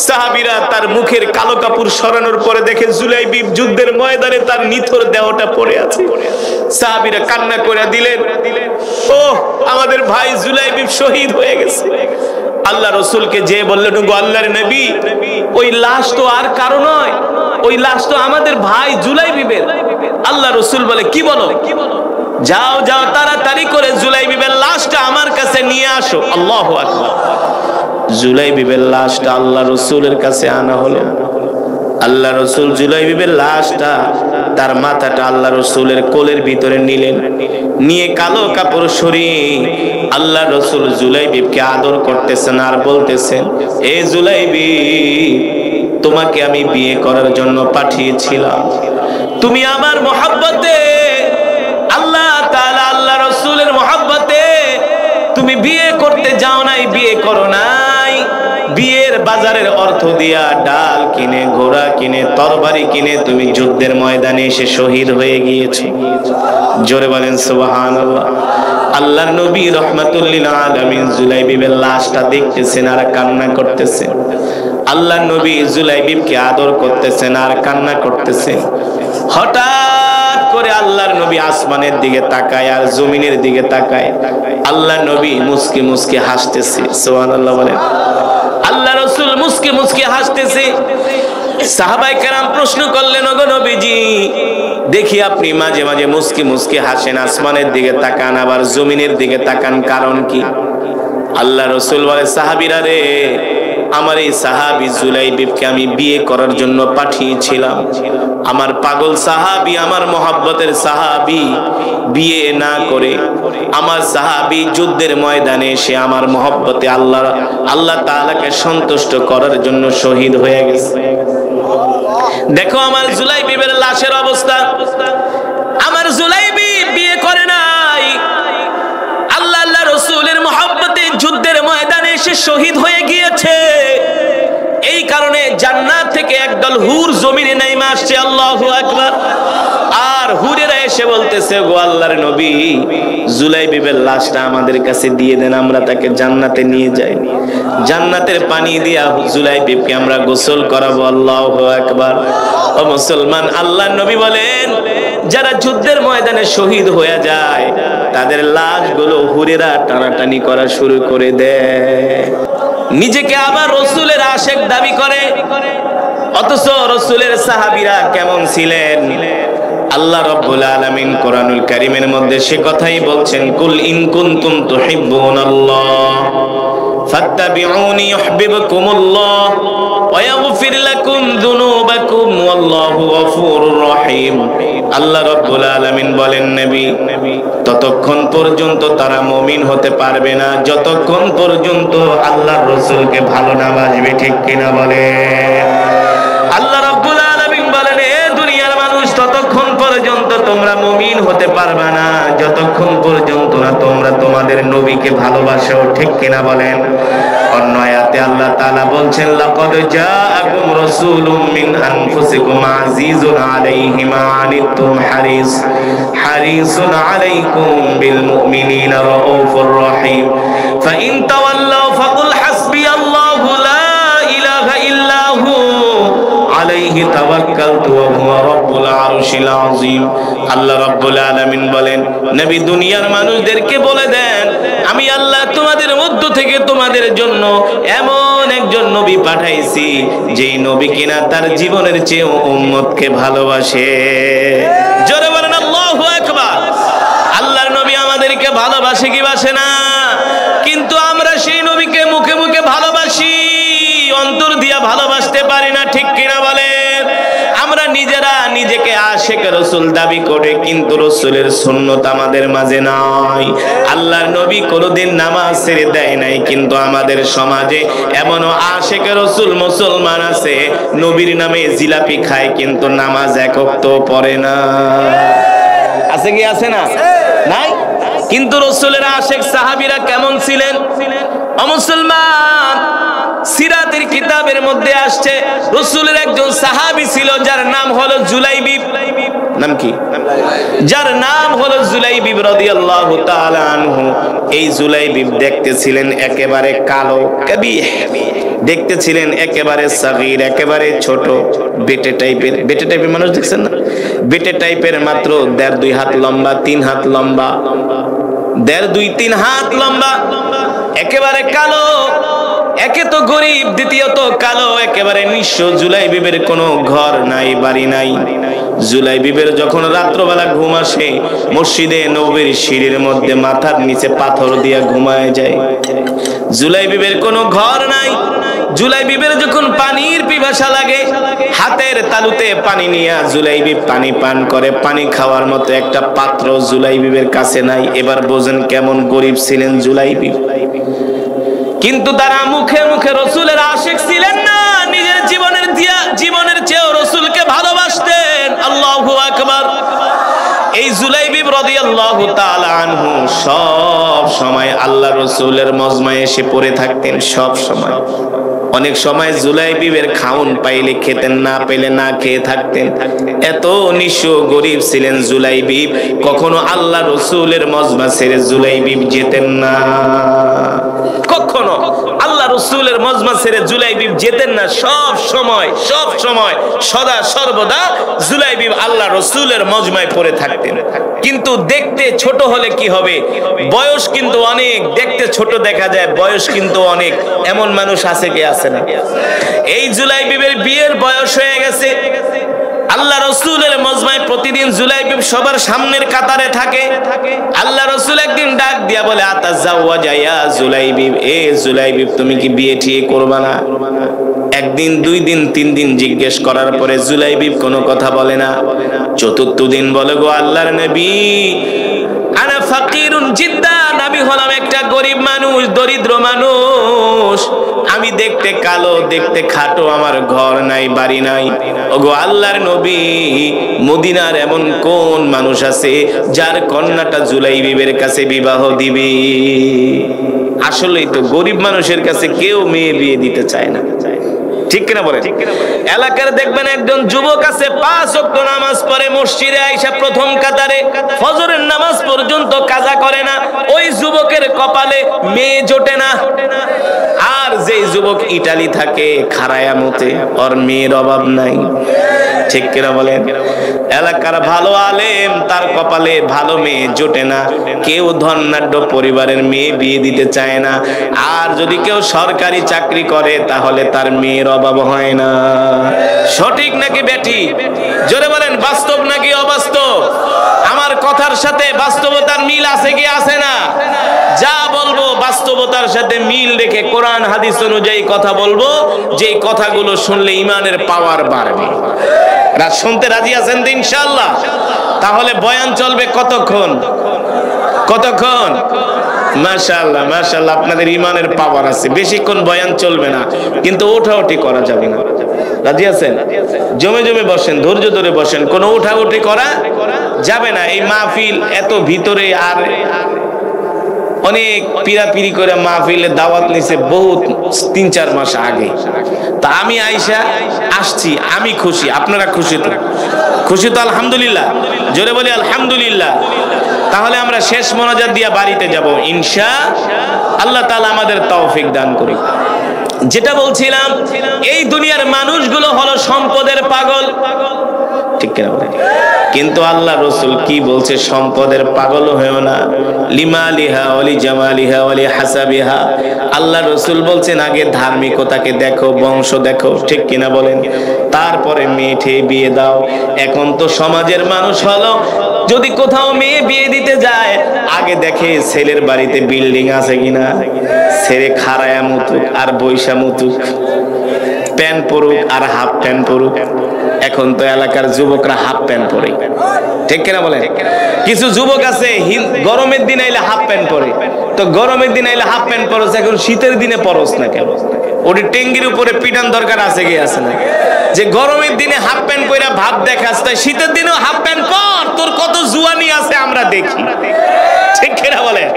সাহাবীরা তার মুখের কালো কাপড় সরানোর পরে দেখে জুলাইবিব যুদ্ধের ময়দানে তার নিথর দেহটা পড়ে আছে। সাহাবীরা কান্না করে দিলেন, ও আমাদের ভাই জুলাইবিব শহীদ হয়ে গেছে। আল্লাহ রাসূলকে যে বললেন, গো আল্লাহর নবী, ওই লাশ তো আর কারো নয়, ওই লাশ তো আমাদের ভাই জুলাইবিবের। আল্লাহ রাসূল বলে, কি বলো? যাও যাও, তাড়াতাড়ি করে জুলাইবিবের লাশটা আমার কাছে নিয়ে আসো। আল্লাহু আকবার। জুলাইবিবের লাশটা আল্লাহ রাসূলের কাছে আনা হলো। আল্লাহ রাসূল জুলাইবিবের লাশটা, তার মাথাটা আল্লাহ রাসূলের কোলের ভিতরে নিলেন, নিয়ে কালো কাপড় সরিয়ে আল্লাহ রাসূল জুলাইবিবকে আদর করতেছেন আর বলতেছেন, এ জুলাইবিব, তোমাকে আমি বিয়ে করার জন্য পাঠিয়েছিলাম। তুমি আমার মহব্বতে, আল্লাহ তাআলা আল্লাহ রাসূলের মহব্বতে তুমি বিয়ে করতে যাও নাই, বিয়ে করো নাই। বিয়ের বাজারের অর্থ দিয়া ডাল কিনে, ঘোড়া কিনে, তরবারি কিনে তুমি যুদ্ধের ময়দানে এসে শহীদ হয়ে গিয়েছো। জোরে বলেন সুবহানাল্লাহ। আল্লাহর নবী রাহমাতুল লিল আলামিন জুলাইবিবের লাশটা দেখতেছেন আর কান্না করতেছেন। আল্লাহর নবী জুলাইবিবকে আদর করতেছেন আর কান্না করতেছেন। হঠাৎ করে আল্লাহর নবী আসমানের দিকে তাকায় আর জমিনের দিকে তাকায়। আল্লাহর নবী মুস্কি মুস্কি হাসতেছে। সুবহানাল্লাহ বলেন। আল্লাহ রাসূল মুস্কি মুস্কি হাসতেছে। সাহাবায়ে কেরাম প্রশ্ন করলেন, ওগো নবীজি, দেখি আপনি মাঝে মাঝে মুস্কি মুস্কি হাসেন, আসমানের দিকে তাকান আবার জমিনের দিকে তাকান, কারণ কি? আল্লাহ রাসূল বলে, সাহাবীরা রে, আমার এই সাহাবী জুলাইবিবকে আমি বিয়ে করার জন্য পাঠিয়েছিলাম। আমার পাগল সাহাবী, আমার মহব্বতের সাহাবী বিয়ে না করে আমার সাহাবী যুদ্ধের ময়দানে এসে আমার মহব্বতে আল্লাহ তাআলাকে সন্তুষ্ট করার জন্য শহীদ হয়ে গেছে। দেখো আমার জুলাইবিবের লাশের অবস্থা। আমার জুলাইবিব বিয়ে করে নাই, আল্লাহ রাসূলের মহব্বতে যুদ্ধের ময়দানে এসে শহীদ হয়ে গিয়েছে। এই কারণে জান্নাত থেকে একদল হুর জমিনে নেমে আসছে। আল্লাহু আল্লাহু আকবার। আর হুরেরা এসে বলতেছে, গো আল্লাহর নবী, জুলাইবিবের লাশটা আমাদের কাছে দিয়ে দেন, আমরা তাকে জান্নাতে নিয়ে যাই, জান্নাতের পানি দিয়া জুলাইবিবকে আমরা গোসল করাবো। আল্লাহু আকবার। ও মুসলমান, আল্লাহর নবী বলেন, যারা যুদ্ধের ময়দানে শহীদ হয়ে যায় তাদের লাশগুলো হুরেরা টানাটানি করা শুরু করে দেয়। নিজেকে আবার রাসূলের আশিক দাবি করে, অথচ রাসূলের সাহাবীরা কেমন ছিলেন? আল্লাহ রাব্বুল আলামিন কোরআনুল কারীমের মধ্যে সে কথাই বলছেন, কুল ইন কুনতুম তুহিব্বুনাল্লাহ ফাত্তাবিউনি ইউহিব্বুকুমুল্লাহ ওয়া ইয়াগফির লাকুম যুনুবাকুম ওয়াল্লাহু গফুরুর রহিম। আল্লাহ রাব্বুল আলামিন বলেন, নবী, ততক্ষণ পর্যন্ত তারা মুমিন হতে পারবে না যতক্ষণ পর্যন্ত আল্লাহর রাসূলকে ভালো না বাসবে। ঠিক কিনা বলে? আল্লাহ রাব্বুল আলামিন বলেন, এ দুনিয়ার মানুষ, ততক্ষণ পর্যন্ত তোমরা মুমিন হতে পারবে না যতক্ষণ পর্যন্ত না তোমরা তোমাদের নবীকে ভালোবাসো। ঠিক কিনা বলেন? অন্য আয়াতে আল্লাহ তাআলা বলছেন, লাকাদ জাআকুম রাসূলুম মিন আনফুসিকুম আজিজুন আলাইহি মা আনিতুম হারিসুন আলাইকুম বিল মুমিনিনা রাউফুর রহিম ফাইন তাওয়াল্লাউ ফাকুল হাসবিয়াল্লাহু লা ইলাহা ইল্লা হু আলাইহি তাওয়াক্কালতু ওয়া হুয়া রাব্বুল আরশিল আযীম। আল্লাহ রাব্বুল আলামিন বলেন, নবী, দুনিয়ার মানুষদেরকে বলে দেন, আমি আল্লাহ তোমাদের মধ্য থেকে তোমাদের জন্য এমন একজন নবী পাঠাইছি যেই নবী কিনা তার জীবনের চেয়ে উম্মতকে ভালোবাসে। জোরে বলেন আল্লাহু আকবার। আল্লাহর নবী আমাদেরকে ভালোবাসে কি বাসে না? কিন্তু আমরা সেই নবীকে মুখে মুখে ভালোবাসি, অন্তর দিয়া ভালোবাসতে পারি না। ঠিক কিনা বলেন? আমরা নিজেরা নিজেকে আশিক রাসূল দাবি করে, কিন্তু রাসূলের সুন্নাত আমাদের মাঝে নাই। আল্লাহর নবী কোনোদিন নামাজ ছেড়ে দেয় নাই, কিন্তু আমাদের সমাজে এমনও আশিক রাসূল মুসলমান আছে, নবীর নামে জিলাপি খায় কিন্তু নামাজ এক ওয়াক্ত পড়ে না। আছে কি আছে না? নাই। কিন্তু রাসূলের আশিক সাহাবীরা কেমন ছিলেন? ও মুসলমান, সিরাতের কিতাবের মধ্যে আসছে, রাসূলের একজন সাহাবী ছিল যার নাম হলো জুলাইবিব। নাম কি? যার নাম হলো জুলাইবিব রাদিয়াল্লাহু তাআলা আনহু। এই জুলাইবিব দেখতে ছিলেন একেবারে কালো, কবিহ, দেখতে ছিলেন একেবারে সাগীর, একেবারে ছোট, বেটে টাইপের মানুষ দেখছেন না? বেটে টাইপের, মাত্র 1.5-2 হাত লম্বা, 3 হাত লম্বা, 1.5-2-3 হাত লম্বা, একেবারে কালো। একে তো গরিব, দ্বিতীয়ত কালো, একেবারে নিঃস্ব। জুলাইবিবের কোনো ঘর নাই, বাড়ি নাই। জুলাইবিবের যখন রাত্রবেলা ঘুম আসে, মসজিদে নববীর সিঁড়ির মধ্যে মাথার নিচে পাথর দিয়া ঘুমায় যায়। জুলাইবিবের কোনো ঘর নাই। জুলাইবিবের যখন পানির পিপাসা লাগে, হাতের তালুতে পানি নিয়ে জুলাইবিব পানি পান করে। পানি খাওয়ার মতো একটা পাত্র জুলাইবিবের কাছে নাই। এবার বোঝেন কেমন গরিব ছিলেন জুলাইবিব। কিন্তু তারা মুখে মুখে রাসূলের আশিক ছিলেন না, নিজের জীবনের চেয়েও রাসূলকে ভালোবাসতেন। আল্লাহু আকবার। এই জুলাইবিব রাদিয়াল্লাহু তাআলা আনহু সব সময় আল্লাহ রাসূলের মজমায় এসে পড়ে থাকতেন, সব সময়। অনেক সময় জুলাইবিবের খাউন পাইলে খেতেন, না পেলে না খেয়ে থাকতেন। এত নিঃস্ব গরিব ছিলেন জুলাইবিব। কখনো আল্লাহ রাসূলের মজমা ছেড়ে জুলাইবিব যেতেন না। কখনো আল্লাহ রাসূলের মজমা ছেড়ে জুলাইবিব যেতেন না। সব সময় সদা সর্বদা জুলাইবিব আল্লাহ রাসূলের মজমায় পড়ে থাকতেন। কিন্তু দেখতে ছোট হলে কি হবে? বয়স কিন্তু অনেক, দেখতে ছোট দেখা যায়, বয়স কিন্তু অনেক। এমন মানুষ আছে কি আছে না? এই জুলাইবিবের বিয়ের বয়স হয়ে গেছে। আল্লাহ রাসূলের মজমায় প্রতিদিন জুলাইবিব সবার সামনের কাতারে থাকে। আল্লাহ রাসূল একদিন ডাক দিয়া বলে, আতাজাওয়াজা ইয়া জুলাইবিব, এ জুলাইবিব, তুমি কি বিয়ে ঠিয়ে করবা না? একদিন, 2 দিন, 3 দিন জিজ্ঞেস করার পরে জুলাইবিব কোনো কথা বলে না। চতুর্থ দিন বলে, গো আল্লাহর নবী, আনা ফাকিরুন জিদ্দান, আমি হলাম একটা গরিব মানুষ, দরিদ্র মানুষ। আমি দেখতে কালো, দেখতে খাটো, আমার ঘর নাই, বাড়ি নাই। ওগো আল্লাহর নবী, মদিনার এমন কোন মানুষ আছে যার কন্যাটা জুলাইবিবের কাছে বিবাহ দিবে? আসলেই তো গরিব মানুষের কাছে কেউ মেয়ে বিয়ে দিতে চায় না। ঠিক কিনা বলেন? এলাকার দেখবেন একজন যুবক আছে 5 ওয়াক্ত নামাজ পড়ে, মসজিদে আইসা প্রথম কাতারে ফজরের নামাজ পর্যন্ত কাজা করে না, ওই যুবকের কপালে মেয়ে জোটে না। আর যে যুবক ইটালি থাকে খারায়া মতে, ওর মেয়ের অভাব নাই। ঠিক কিনা বলেন? এলাকার ভালো আলেম, তার কপালে ভালো মেয়ে জোটে না, কেউ ধনাঢ্য পরিবারের মেয়ে বিয়ে দিতে চায় না। আর যদি কেউ সরকারি চাকরি করে তাহলে তার মেয়ের অভাব হয় না। সঠিক নাকি বেঠি? জোরে বলেন, বাস্তব নাকি অবাস্তব? আমার কথার সাথে বাস্তবতার মিল আছে কি আছে না? যা বলবো বাস্তবতার সাথে মিল রেখে কোরআন হাদিস অনুযায়ী কথা বলবো, যে কথাগুলো শুনলে ঈমানের পাওয়ার বাড়বে। শুনতে রাজি আছেন তো ইনশাআল্লাহ? তাহলে বয়ান চলবে কতক্ষণ? কতক্ষণ? মাশাআল্লাহ মাশাআল্লাহ, আপনাদের ঈমানের পাওয়ার আছে। বেশিক্ষণ বয়ান চলবে না, কিন্তু ওঠাউঠি করা যাবে না। রাজি আছেন? জমে জমে বসেন, ধৈর্য ধরে বসেন, কোনো ওঠাউঠি করা যাবে না। এই মাহফিল এত ভিতরে, আর অনেক পিরাপিরি করে মাহফিলে দাওয়াত নিছে বহুত 3-4 মাস আগে। তা আমি আইসা আসছি, আমি খুশি। আপনারা খুশি তো? খুশি তো? আলহামদুলিল্লাহ। জোরে বলি আলহামদুলিল্লাহ। তাহলে আমরা শেষ মোনাজাত দিয়া বাড়িতে যাব ইনশাআল্লাহ। তাআলা আমাদের তৌফিক দান করুক। যেটা বলছিলাম, এই দুনিয়ার মানুষগুলো হলো সম্পদের পাগল। ঠিক কিনা বলেন? কিন্তু আল্লাহ রসুল কি বলছে? সম্পদের পাগল হয়েও না, লিমালিহা ওয়ালি জামালিহা ওয়ালি হাসাবিহা। আল্লাহ রসুল বলছেন আগে ধার্মিকতাকে দেখো, বংশ দেখো। ঠিক কিনা বলেন? তারপরে মেয়ে বিয়ে দাও। এখন তো সমাজের মানুষ হলো, যদি কোথাও মেয়ে বিয়ে দিতে যায় আগে দেখে ছেলের বাড়িতে বিল্ডিং আছে কিনা, ছেলে খাড়ায়া মুতুক আর বৈশা মুতুক, প্যান্ট পরুক আর হাফ প্যান্ট পরুক। এখন তো এলাকার যুবকরা হাফ প্যান্ট পরে। ঠিক কিনা বলেন? কিছু যুবক আছে গরমের দিনে আইলে হাফ প্যান্ট পরে। তো গরমের দিনে আইলে হাফ প্যান্ট পরস, এখন শীতের দিনে পরস না কেন? ওটি টেঙ্গির উপরে পিটান দরকার আছে কি আছে না? যে গরমের দিনে হাফ প্যান্ট পরে ভাব দেখাস, তাই শীতের দিনেও হাফ প্যান্ট পর। তোর কত জুয়ানি আছে আমরা দেখি। ঠিক কিনা বলেন?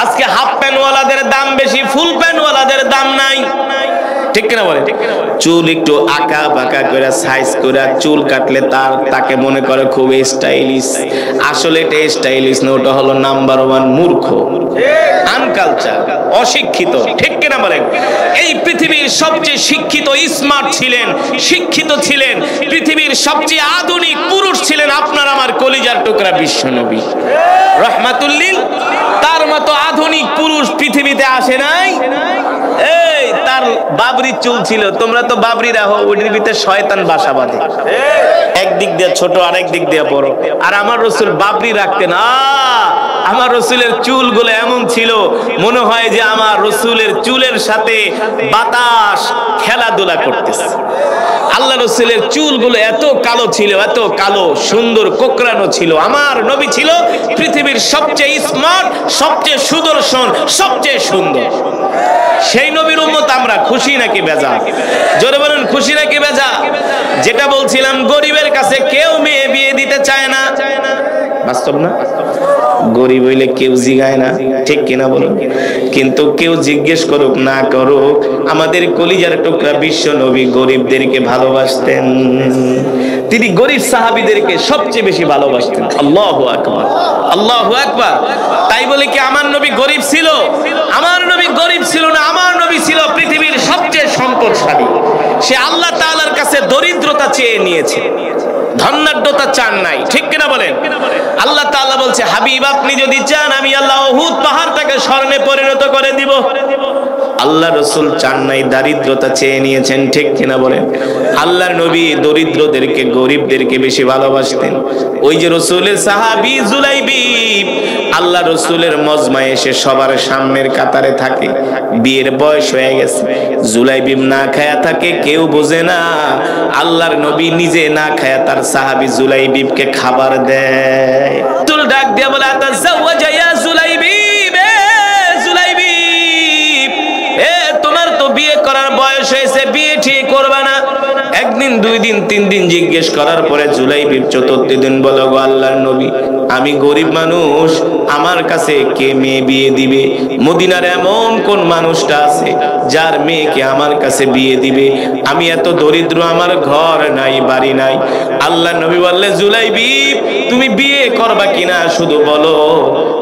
আজকে হাফ প্যান্ট ওয়ালাদের দাম বেশি, ফুল প্যান্ট ওয়ালাদের দাম নাই। ঠিক কিনা বলে? চুল একটু আঁকা বাঁকা করে সাইজ করে চুল কাটলে তাকে মনে করে খুব স্টাইলিশ। আসলে এটা স্টাইলিশ না, ওটা হলো নাম্বার 1 মূর্খ, আনকালচার, অশিক্ষিত। ঠিক কিনা বলেন? এই পৃথিবীর সবচেয়ে শিক্ষিত, স্মার্ট ছিলেন, শিক্ষিত ছিলেন, পৃথিবীর সবচেয়ে আধুনিক পুরুষ ছিলেন আপনার আমার কলিজার টুকরা বিশ্বনবী রাহমাতুল্লিল। তার মতো আধুনিক পুরুষ পৃথিবীতে আসে নাই। এই তার বাবরি চুল ছিল, তোমরা তো বাবরি রাখো, ওটির ভিতরে শয়তান বাসা বাঁধে। একদিক দিয়ে ছোট, আরেক দিক দিয়ে বড়। আর আমার রসুল বাবরি রাখতেন। আমার রসুলের চুলগুলো এমন ছিল, মনে হয় যে আমার রসুলের চুলের সাথে বাতাস খেলাধুলা করতেছে। আল্লাহ রসুলের চুলগুলো এত কালো ছিল, এত কালো, সুন্দর কোকড়ানো ছিল। আমার নবী ছিল পৃথিবীর সবচেয়ে স্মার্ট, সবচেয়ে সুদর্শন, সবচেয়ে সুন্দর। সেই নবীর উম্মত আমরা। খুশি নাকি বেজা? জোরে বলুন, খুশি নাকি বেজা? যেটা বলছিলাম, গরিবের কাছে কেউ মেয়ে বিয়ে দিতে চায় না। বাস্তব না? গরিব হইলে কেউ জিগায় না। ঠিক কিনা বলুন? কিন্তু কেউ জিজ্ঞেস করুক না করুক, আমাদের কলিজার টুকরা বিশ্ব নবী গরিবদেরকে ভালোবাসতেন। তিনি গরিব সাহাবীদেরকে সবচেয়ে বেশি ভালোবাসতেন। আল্লাহু আকবার, আল্লাহু আকবার। তাই বলে কি আমার নবী গরিব ছিল? আমার নবী গরিব ছিল না। আমার নবী ছিল পৃথিবীর সবচেয়ে সম্পদশালী। সে আল্লাহ তাআলার কাছে দরিদ্রতা চেয়ে নিয়েছে, ধনাঢ্যতা চান নাই। ঠিক কিনা বলেন? আল্লাহ তাআলা বলছে, হাবিব আপনি যদি চান আমি আল্লাহ উহুদ পাহাড়টাকে স্বর্ণে পরিণত করে দিব। আল্লাহ রাসূল চান নাই, দারিদ্রতা চেয়ে নিয়েছেন। ঠিক কিনা বলেন? আল্লাহর নবী দরিদ্রদেরকে, গরিবদেরকে বেশি ভালোবাসতেন। ওই যে রাসূলের সাহাবী জুলাইবিব, আল্লাহ রাসূলের মজমায় এসে সবার সামনের কাতারে থাকে। বিয়ের বয়স হয়ে গেছে, জুলাইবিব না খায়া থাকে, কেউ বোঝে না। আল্লাহর নবী নিজে না খায়া তার সাহাবী জুলাইবিবকে খাবার দেয়। তুল ডাক দিয়ে বলে, আতাজাওয়াজা ইয়া জুলাইবিব, জুলাইবিব, তোমার তো বিয়ে করার বয়স হয়েছে, বিয়ে ঠিক করবে না? একদিন, 2 দিন, 3 দিন জিজ্ঞেস করার পরে জুলাইবিব চতুর্থ দিন বলো, গো আল্লাহর নবী আমি গরিব মানুষ, আমার কাছে কে মেয়ে বিয়ে দিবে? মদিনার এমন কোন মানুষটা আছে যার মেয়েকে আমার কাছে বিয়ে দিবে? আমি এত দরিদ্র, আমার ঘর নাই, বাড়ি নাই। আল্লাহ নবী বললেন, জুলাইবি তুমি বিয়ে করবা কিনা শুধু বলো।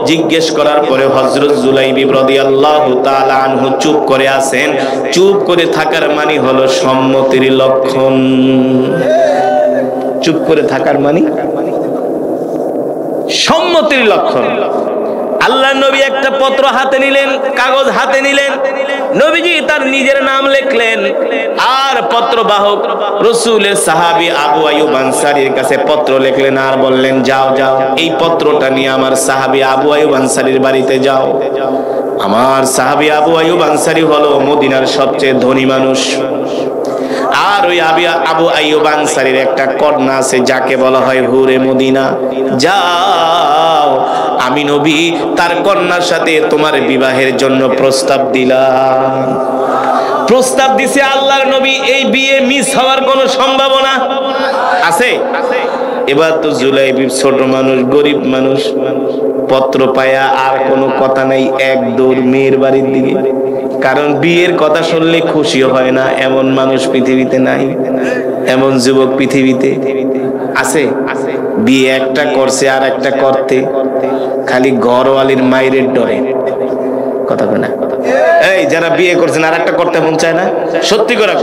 জিজ্ঞেস করার পরে হযরত জুলাইবি রাদিয়াল্লাহু তাআলা আনহু চুপ করে আছেন। চুপ করে থাকার মানে হলো সম্মতির লক্ষণ। চুপ করে থাকার মানে সম্মতির লক্ষণ। আল্লাহ নবী একটা পত্র হাতে নিলেন, কাগজ হাতে নিলেন, নবীজি তার নিজের নাম লিখলেন, আর পত্র বাহক রাসূলের সাহাবী আবু আইয়ুব আনসারীর কাছে পত্র লিখলেন, আর বললেন, যাও যাও এই পত্রটা নিয়ে আমার সাহাবী আবু আইয়ুব আনসারীর বাড়িতে যাও। আমার সাহাবী আবু আইয়ুব আনসারী হলো মদিনার সবচেয়ে ধনী মানুষ। আর ওই আবু আইয়ুব আনসারীর একটা কন্যা আছে যাকে বলা হয় হুরে মদিনা। যাও, আমি নবী তার কন্যার সাথে তোমার বিবাহের জন্য প্রস্তাব দিলাম। প্রস্তাব দিছে আল্লাহর নবী। এই বিয়ে মিস হওয়ার কোনো সম্ভাবনা আছে? এবার তো জুলাইবি ছোট মানুষ, গরিব মানুষ, পত্র পায়া আর কোনো কথা নাই, এক দৌড় মেয়ের বাড়ির দিকে। কারণ বিয়ের কথা শুনলে খুশি হয় না এমন মানুষ পৃথিবীতে নাই, এমন যুবক পৃথিবীতে আছে? বিয়ে একটা করছে আর একটা করতে খালি ঘরওয়ালির মায়ের ডরে। কথা বলে না? এই যারা বিয়ে করছেন আর একটা করতে মন চায় না? সত্যি করে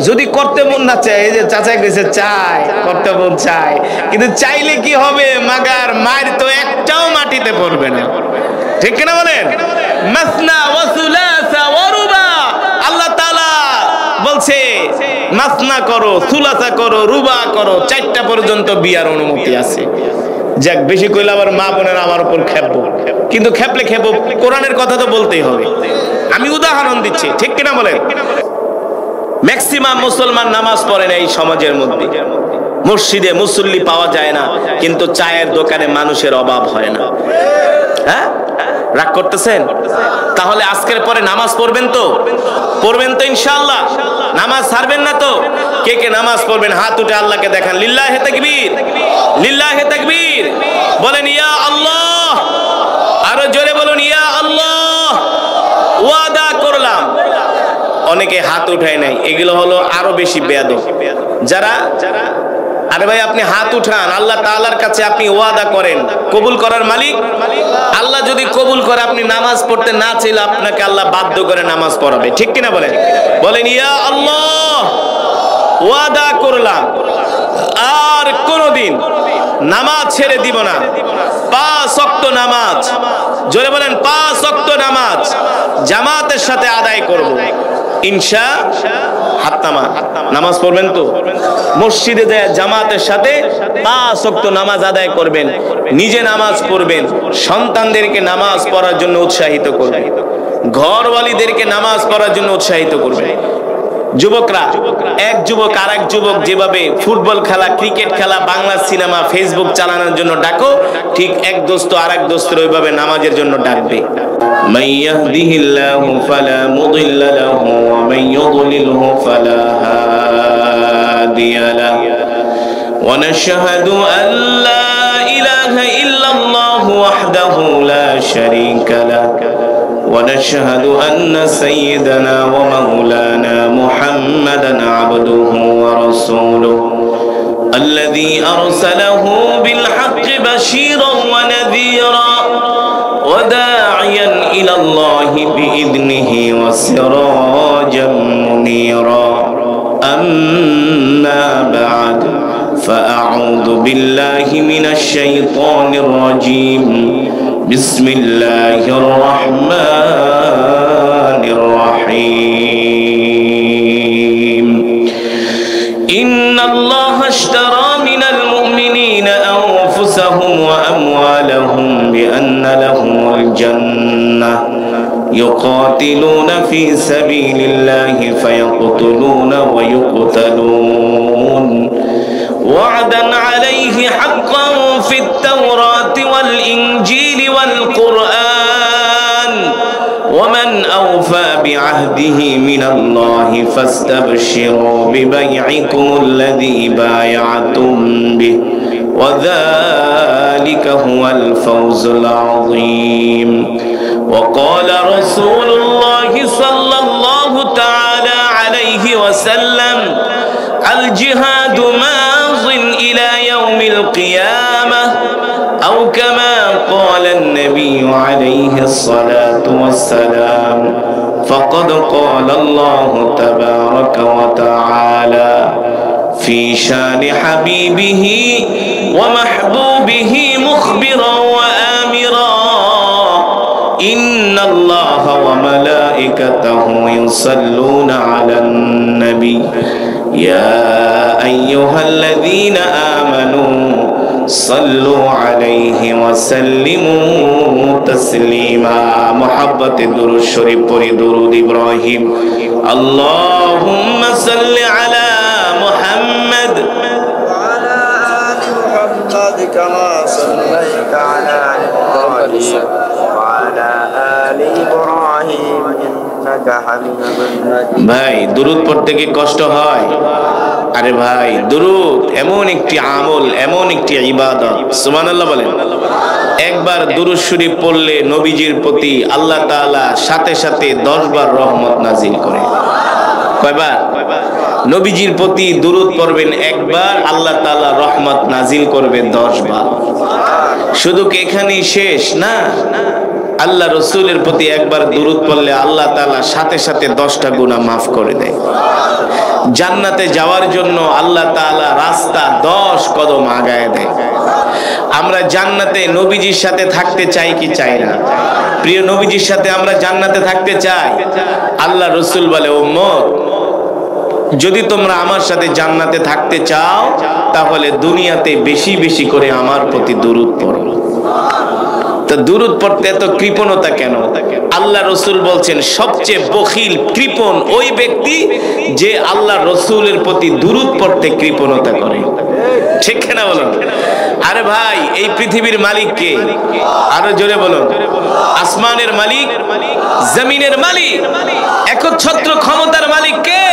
যদি করতে মন না চায়, এই যে চাচা গেছে চায়, করতে মন চায়, কিন্তু চাইলে কি হবে? মাগার মায়ের তো একটাও মাটিতে পড়বে না। ঠিক কিনা বলেন? মাসনা ওয়া সুলাসা ওয়া রুবা। আল্লাহ তাআলা বলছে মাসনা করো, সুলাসা করো, রুবা করো, 4টা পর্যন্ত বিয়ার অনুমতি আছে। যাক, বেশি কইলে আবার মা বোনেরা আমার উপর খেপবো, কিন্তু খেপলে খেপো, কোরআনের কথা তো বলতেই হবে। আমি উদাহরণ দিচ্ছি, ঠিক কিনা বলেন? ম্যাক্সিমাম মুসলমান নামাজ পড়ে না এই সমাজের মধ্যে। মসজিদে মুসল্লি পাওয়া যায় না, কিন্তু চায়ের দোকানে মানুষের অভাব হয় না। হ্যাঁ, রাগ করতেছেন? তাহলে আজকের পরে নামাজ পড়বেন তো? পড়বেন তো ইনশাআল্লাহ? নামাজ ছাড়বেন না তো? কে কে নামাজ পড়বেন হাত উঠে আল্লাহকে দেখান। লিল্লাহি তাকবীর, লিল্লাহি তাকবীর। বলেন ইয়া আল্লাহ, আরো জোরে বলুন ইয়া আল্লাহ। ওয়াদা করলাম। অনেকে হাত উঠায় নাই, এগুলো হলো আরো বেশি বেয়াদব। যারা, আরে ভাই আপনি হাত উঠান, আল্লাহ তাআলার কাছে আপনি ওয়াদা করেন, কবুল করার মালিক আল্লাহ। যদি কবুল করে, আপনি নামাজ পড়তে না চাইলে আপনাকে আল্লাহ বাধ্য করে নামাজ পড়াবে। ঠিক কিনা বলেন? বলেন ইয়া আল্লাহ, ওয়াদা করলাম আর কোনদিন নামাজ ছেড়ে দিব না। 5 ওয়াক্ত নামাজ, জোরে বলেন 5 ওয়াক্ত নামাজ জামাতের সাথে আদায় করব ইনশাআল্লাহ। হাত্তামা নামাজ পড়বেন তো? মসজিদে যায় জামাতের সাথে 5 ওয়াক্ত নামাজ আদায় করবেন, নিজে নামাজ পড়বেন, সন্তানদেরকে নামাজ পড়ার জন্য উৎসাহিত করবেন, ঘরওয়ালিদেরকে নামাজ পড়ার জন্য উৎসাহিত করবেন। যুবকরা, এক যুবক আর এক যুবক যেভাবে ফুটবল খেলা, ক্রিকেট খেলা, বাংলা সিনেমা, ফেসবুক চালানোর জন্য ডাকো, ঠিক এক দোস্ত আর এক দোস্তের ওইভাবে নামাজের জন্য ডাকবে। মান ইয়াহদিহিল্লাহু ফালা মুদিল্লা লাহু ওয়া মান ইউদ্লিলহু ফালা হাদিয়া লাহু ওয়া নাশহাদু আন লা ইলাহা ইল্লাল্লাহু ওয়াহদাহু লা শারীকা লাহু ونشهد أن سيدنا ومولانا محمدا عبده ورسوله الذي أرسله بالحق بشيرا ونذيرا وداعيا إلى الله بإذنه وسراجا منيرا أما بعد فأعوذ بالله من الشيطان الرجيم بسم الله الرحمن الرحيم إن الله اشترى من المؤمنين أنفسهم وأموالهم بأن لهم الجنة يقاتلون في سبيل الله فيقتلون ويقتلون وعدا عليه حقا في التوراة والإنجيل والقرآن ومن أوفى بعهده من الله فاستبشروا ببيعكم الذي بايعتم به وذلك هو الفوز العظيم وقال رسول الله صلى الله تعالى عليه وسلم الجهاد ماض إلى يوم القيامة أو كما قال النبي عليه الصلاة والسلام فقد قال الله تبارك وتعالى في شان حبيبه ومحبوبه مخبرا وآمرا إن الله وملائكته يصلون على النبي يا أيها الذين آمنوا صلوا عليه وسلموا تسليما محبة درود الشريف পড়ি درود إبراهيم اللهم صل على محمد وعلى آل محمد كما صليت على إبراهيم وعلى آل إبراهيم إنك حميد مجيد ভাই দুরূদ পড়তে কি কষ্ট হয়? আরে ভাই দুরূদ এমন একটি আমল, এমন একটি ইবাদত, সুবহানাল্লাহ বলেন। একবার দুরূদ শরীফ পড়লে নবীজির প্রতি আল্লাহ তাআলা সাথে সাথে 10 বার রহমত নাজিল করে। কয়বার? নবীজির প্রতি দুরূদ পড়বেন একবার, আল্লাহ তাআলা রহমত নাজিল করবে 10 বার। শুধু কি এখানেই শেষ না, আল্লাহ রসুলের প্রতি একবার দুরূদ পড়লে আল্লাহ তাআলা সাথে সাথে 10টা গুনাহ মাফ করে দেয়। জান্নাতে যাওয়ার জন্য আল্লাহ তাআলা রাস্তা 10 কদম আগায় দেয়। আমরা জান্নাতে নবীজির সাথে থাকতে চাই কি চাই না? প্রিয় নবীজির সাথে আমরা জান্নাতে থাকতে চাই। আল্লাহ রসুল বলে, উম্মত যদি তোমরা আমার সাথে জান্নাতে থাকতে চাও তাহলে দুনিয়াতে বেশি বেশি করে আমার প্রতি দুরূদ পড়ো। তো দুরূদ পড়তে এত কৃপণতা কেন? আল্লাহ রসুল বলছেন সবচেয়ে বখিল কৃপণ ওই ব্যক্তি যে আল্লাহ রসুলের প্রতি দুরূদ পড়তে কৃপণতা করে। ঠিক না বলুন? আরে ভাই এই পৃথিবীর মালিক কে? আরো জোরে বলুন। আসমানের মালিক, জমিনের মালিক, একচ্ছত্র ক্ষমতার মালিক কে?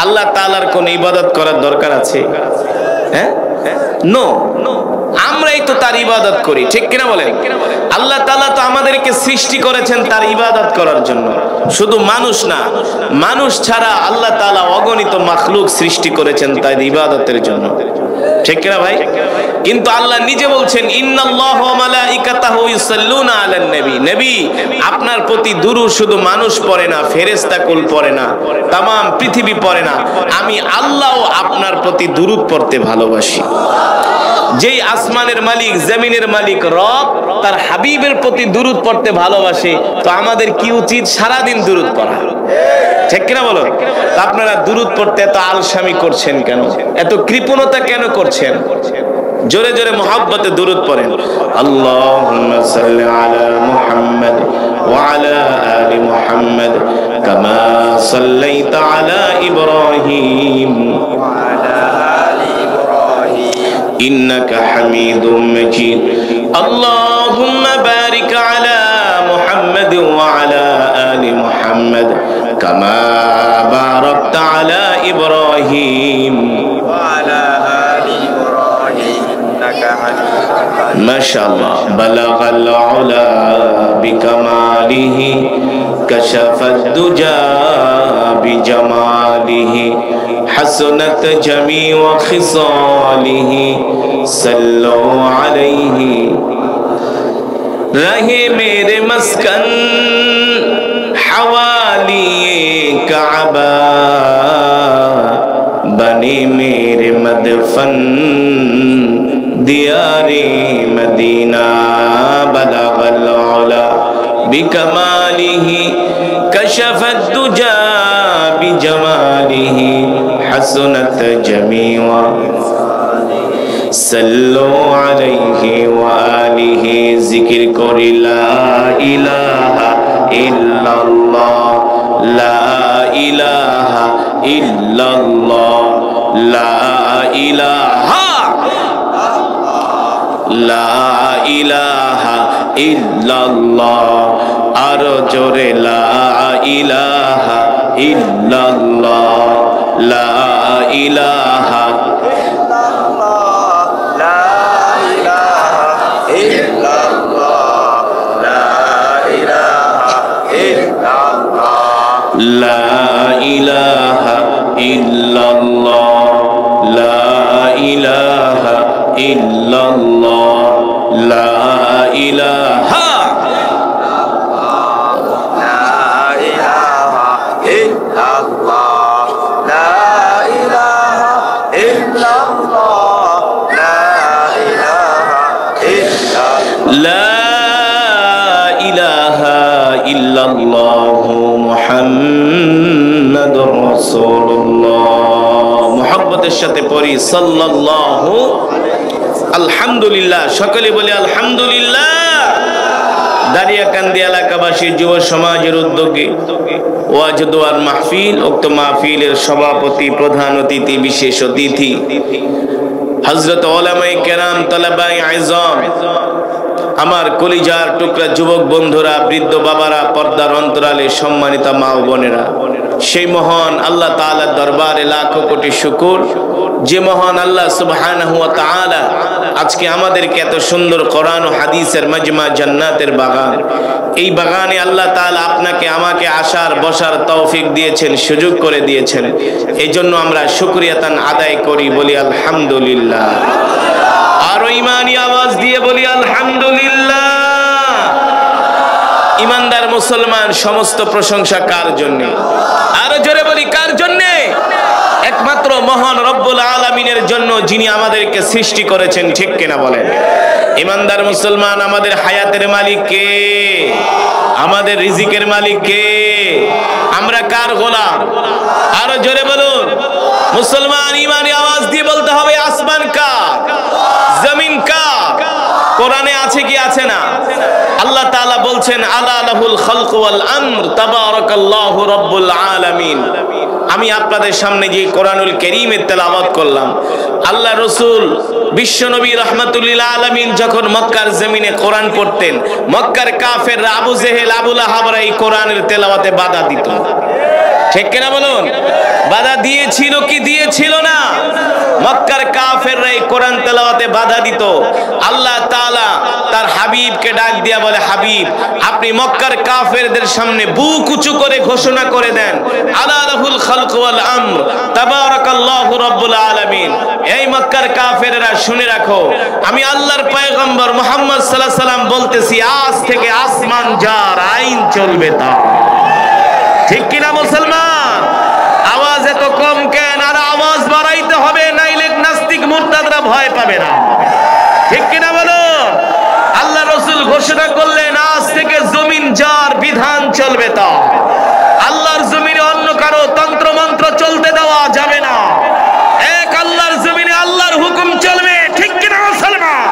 আল্লাহ তাআলার কোন ইবাদত করার দরকার আছে? হ্যাঁ, নো। আমরাই তো তার ইবাদত করি, ঠিক কিনা বলেন? আল্লাহ তাআলা তো আমাদেরকে সৃষ্টি করেছেন তার ইবাদত করার জন্য। শুধু মানুষ না, মানুষ ছাড়া আল্লাহ তাআলা অগণিত মাখলুক সৃষ্টি করেছেন তার ইবাদতের জন্য, ঠিক কিনা ভাই? কিন্তু আল্লাহ নিজে বলছেন ইন্নাল্লাহু ওয়া মালাইকাতাহু ইউসাল্লুনা আলান নবী। নবী আপনার প্রতি দুরূদ শুধু মানুষ পড়ে না, ফেরেশতা কুল পড়ে না, তাম পৃথিবী পড়ে না, আমি আল্লাহও আপনার প্রতি দুরূদ পড়তে ভালোবাসি। যেই আসমানের মালিক, জমিনের মালিক রব তার হাবিবের প্রতি দুরূদ পড়তে ভালোবাসে, তো আমাদের কি উচিত? সারাদিন দুরূদ পড়া, ঠিক কিনা বলো? আপনারা দুরূদ পড়তে এত আলসামি করছেন কেন? এত কৃপণতা কেন করছেন? জোরে জোরে মুহাব্বতে দুরূদ পড়েন। আল্লাহুম্মা সাল্লি আলা মুহাম্মাদ ওয়া আলা আলি মুহাম্মাদ কামা সাল্লাইতা আলা ইব্রাহিম ওয়া আলা আলি ইব্রাহিম ইন্নাকা হামিদুম মাজিদ। আল্লাহুম্মা বারিক আলা মুহাম্মাদ ওয়া আলা আলি মুহাম্মাদ কামা বারাকতা আলা ইব্রাহিম ওয়া আলা আলি ইব্রাহিম ইন্নাকা হামিদুম। মাশাআল্লাহ। বালাগাল উলা বিকামালিহি কাশাফাদ দুজা বিজামালিহি হাসনাত জামিউ খিসালিহি সাল্লু আলাইহি रहे मेरे मस्कन हवालिए काबा बने मेरे मदफन दियारे मदीना बलगल उला बिकमालिही कशफत दुजा बिजमालिही हसनत जमीवा सल्लु अलैहि व आलिहि। जिक्र करी ला इलाहा इल्लल्लाह, ला इलाहा इल्लल्लाह, ला इलाहा, ला इलाहा इल्लल्लाह। आरो जोरे ला इलाहा इल्लल्लाह, ला इलाहा, ला লা ইলাহা ইল্লাল্লাহ, লা ইলাহা ইল্লাল্লাহ, লা ইলাহা লা ইলাহা ইল্লাল্লাহু মুহাম্মাদুর রাসূলুল্লাহ। মুহাব্বতের সাথে পড়ি সাল্লাল্লাহু। আলহামদুলিল্লাহ, সকলে বলি আলহামদুলিল্লাহ। দাঁড়িয়াকান্দি এলাকাবাসীর যুব সমাজের উদ্যোগে ওয়াজ দোয়ার মাহফিল, উক্ত মাহফিলের সভাপতি, প্রধান অতিথি, বিশেষ অতিথি হযরত উলামায়ে কেরাম, তালাবায়ে আযম, আমার কলিজার টুকরা যুবক বন্ধুরা, বৃদ্ধ বাবারা, পর্দার অন্তরালে সম্মানিত মা ও বোনেরা, সেই মহান আল্লাহ তাআলার দরবারে লাখো কোটি শুকর, যে মহান আল্লাহ সুবহানাহু ওয়া তাআলা আজকে আমাদেরকে এত সুন্দর কোরআন ও হাদিসের মাজমা, জান্নাতের বাগান, এই বাগানে আল্লাহ তাআলা আপনাকে আমাকে আসার বসার তৌফিক দিয়েছেন, সুযোগ করে দিয়েছেন। এই জন্য আমরা শুকরিয়াতান আদায় করি, বলি আলহামদুলিল্লাহ। আর ঈমানি আওয়াজ দিয়ে বলি আলহামদুলিল্লাহ। ইমানদার মুসলমান, সমস্ত প্রশংসা কার জন্য? আরো জোরে বলি কার জন্য? একমাত্র মহান রব্বুল আলামিনের জন্য, যিনি আমাদেরকে সৃষ্টি করেছেন, ঠিক কিনা বলেন? ইমানদার মুসলমান, আমাদের হায়াতের মালিক কে? আমাদের রিজিকের মালিক কে? আমরা কার গোলাম? আরো জোরে বলুন মুসলমান। ইমানি আওয়াজ দিয়ে বলতে হবে আসমান কার, জমিন কার? কোরআনে আছে কি আছে না? আল্লাহ তাআলা বলছেন আলা লাহুল খালকু ওয়াল আমর তাবারাকাল্লাহু রাব্বুল আলামিন। আমি আপনাদের সামনে যে কোরআনুল কারীমের তেলাওয়াত করলাম, আল্লাহ রাসূল বিশ্বনবী রাহমাতুল্লিল আলামিন যখন মক্কার জমিনে কোরআন পড়তেন, মক্কার কাফেররা, আবু জেহেল, আবু লাহাবরা এই কোরআনের তেলাওয়াতে বাধা দিত, ঠিক কিনা বলুন? বাধা দিয়েছিল কি দিয়েছিল না? মক্কার কাফেররা এই কোরআন তেলাওয়াতে বাধা দিত। আল্লাহ তাআলা তার হাবিবকে ডাক দিয়া বলে, হাবিব, আপনি মক্কার কাফেরদের সামনে বুক উঁচু করে ঘোষণা করে দেন আলা লাহুল খালকু ওয়াল আমর তাবারাকাল্লাহু রাব্বুল আলামিন। এই মক্কার কাফেররা শুনে রাখো, আমি আল্লাহর পয়গম্বর মুহাম্মদ সাল্লাল্লাহু আলাইহি সাল্লাম বলতেছি, আজ থেকে আসমান যার, আইন চলবে তা। ঠিক কিনা মুসলমান? আওয়াজ এত কম কেন? আর আওয়াজ বাড়াইতে হবে, নাইলে নাস্তিক মুরতাদরা ভয় পাবে না, ঠিক কিনা বলো? আল্লাহ রাসূল ঘোষণা করলেন, আজ থেকে জমিন যার, বিধান চলবে তা। আল্লাহর জমিনে অন্য কারো তন্ত্র মন্ত্র চলতে দেওয়া যাবে না। এক আল্লাহর জমিনে আল্লাহর হুকুম চলবে, ঠিক কিনা মুসলমান?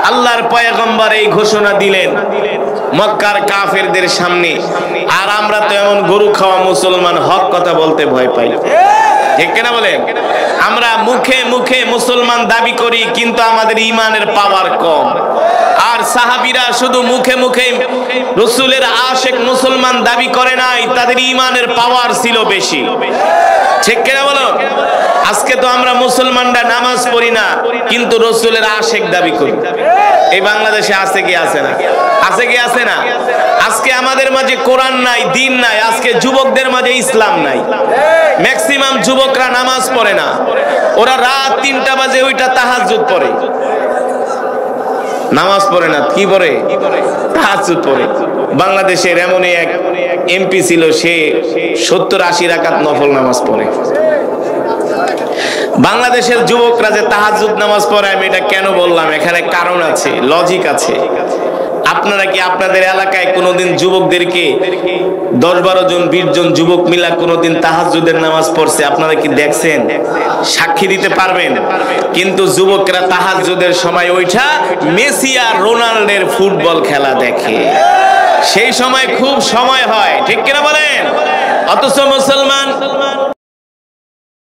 আল্লাহর পয়গম্বর এই ঘোষণা দিলেন মক্কার কাফেরদের সামনে। আর আমরা তো এমন গরু খাওয়া মুসলমান, হক কথা বলতে ভয় পাই, ঠিক কিনা বলেন? আমরা মুখে মুখে মুসলমান দাবি করি, কিন্তু আমাদের ঈমানের পাওয়ার কম। আর সাহাবীরা শুধু মুখে মুখে রাসূলের আশিক মুসলমান দাবি করে নাই, তাদের ঈমানের পাওয়ার ছিল বেশি, ঠিক কিনা বলো? আজকে তো আমরা মুসলমানরা নামাজ পড়ি না, কিন্তু রাসূলের আশিক দাবি করি। এই বাংলাদেশে আছে কি আছে না? আছে কি আছে না? আজকে আমাদের মাঝে কোরআন নাই, দিন নাই। আজকে যুবকদের মাঝে ইসলাম নাই। ম্যাক্সিমাম যুবকরা নামাজ পড়ে না, ওরা রাত 3টা বাজে ওইটা তাহাজ্জুদ পড়ে, নামাজ পড়ে না। কি পড়ে? তাহাজ্জুদ পড়ে। বাংলাদেশের এমনই এক এমপি ছিল, সে 70-80 রাকাত নফল নামাজ পড়ে। বাংলাদেশের যুবকরা যে তাহাজ্জুদ নামাজ পড়ে, আমি এটা কেন বললাম? এখানে কারণ আছে, লজিক আছে। আপনারা কি আপনাদের এলাকায় কোনোদিন যুবকদেরকে 10-12 জন 20 জন যুবক মিলা কোনোদিন তাহাজ্জুদের নামাজ পড়ছে? আপনারা কি দেখছেন? সাক্ষী দিতে পারবেন? কিন্তু যুবকরা তাহাজ্জুদের সময় ওইটা মেসি আর রোনাল্ডোর ফুটবল খেলা দেখে, সেই সময় খুব সময় হয়, ঠিক কিনা বলেন? অথচ মুসলমান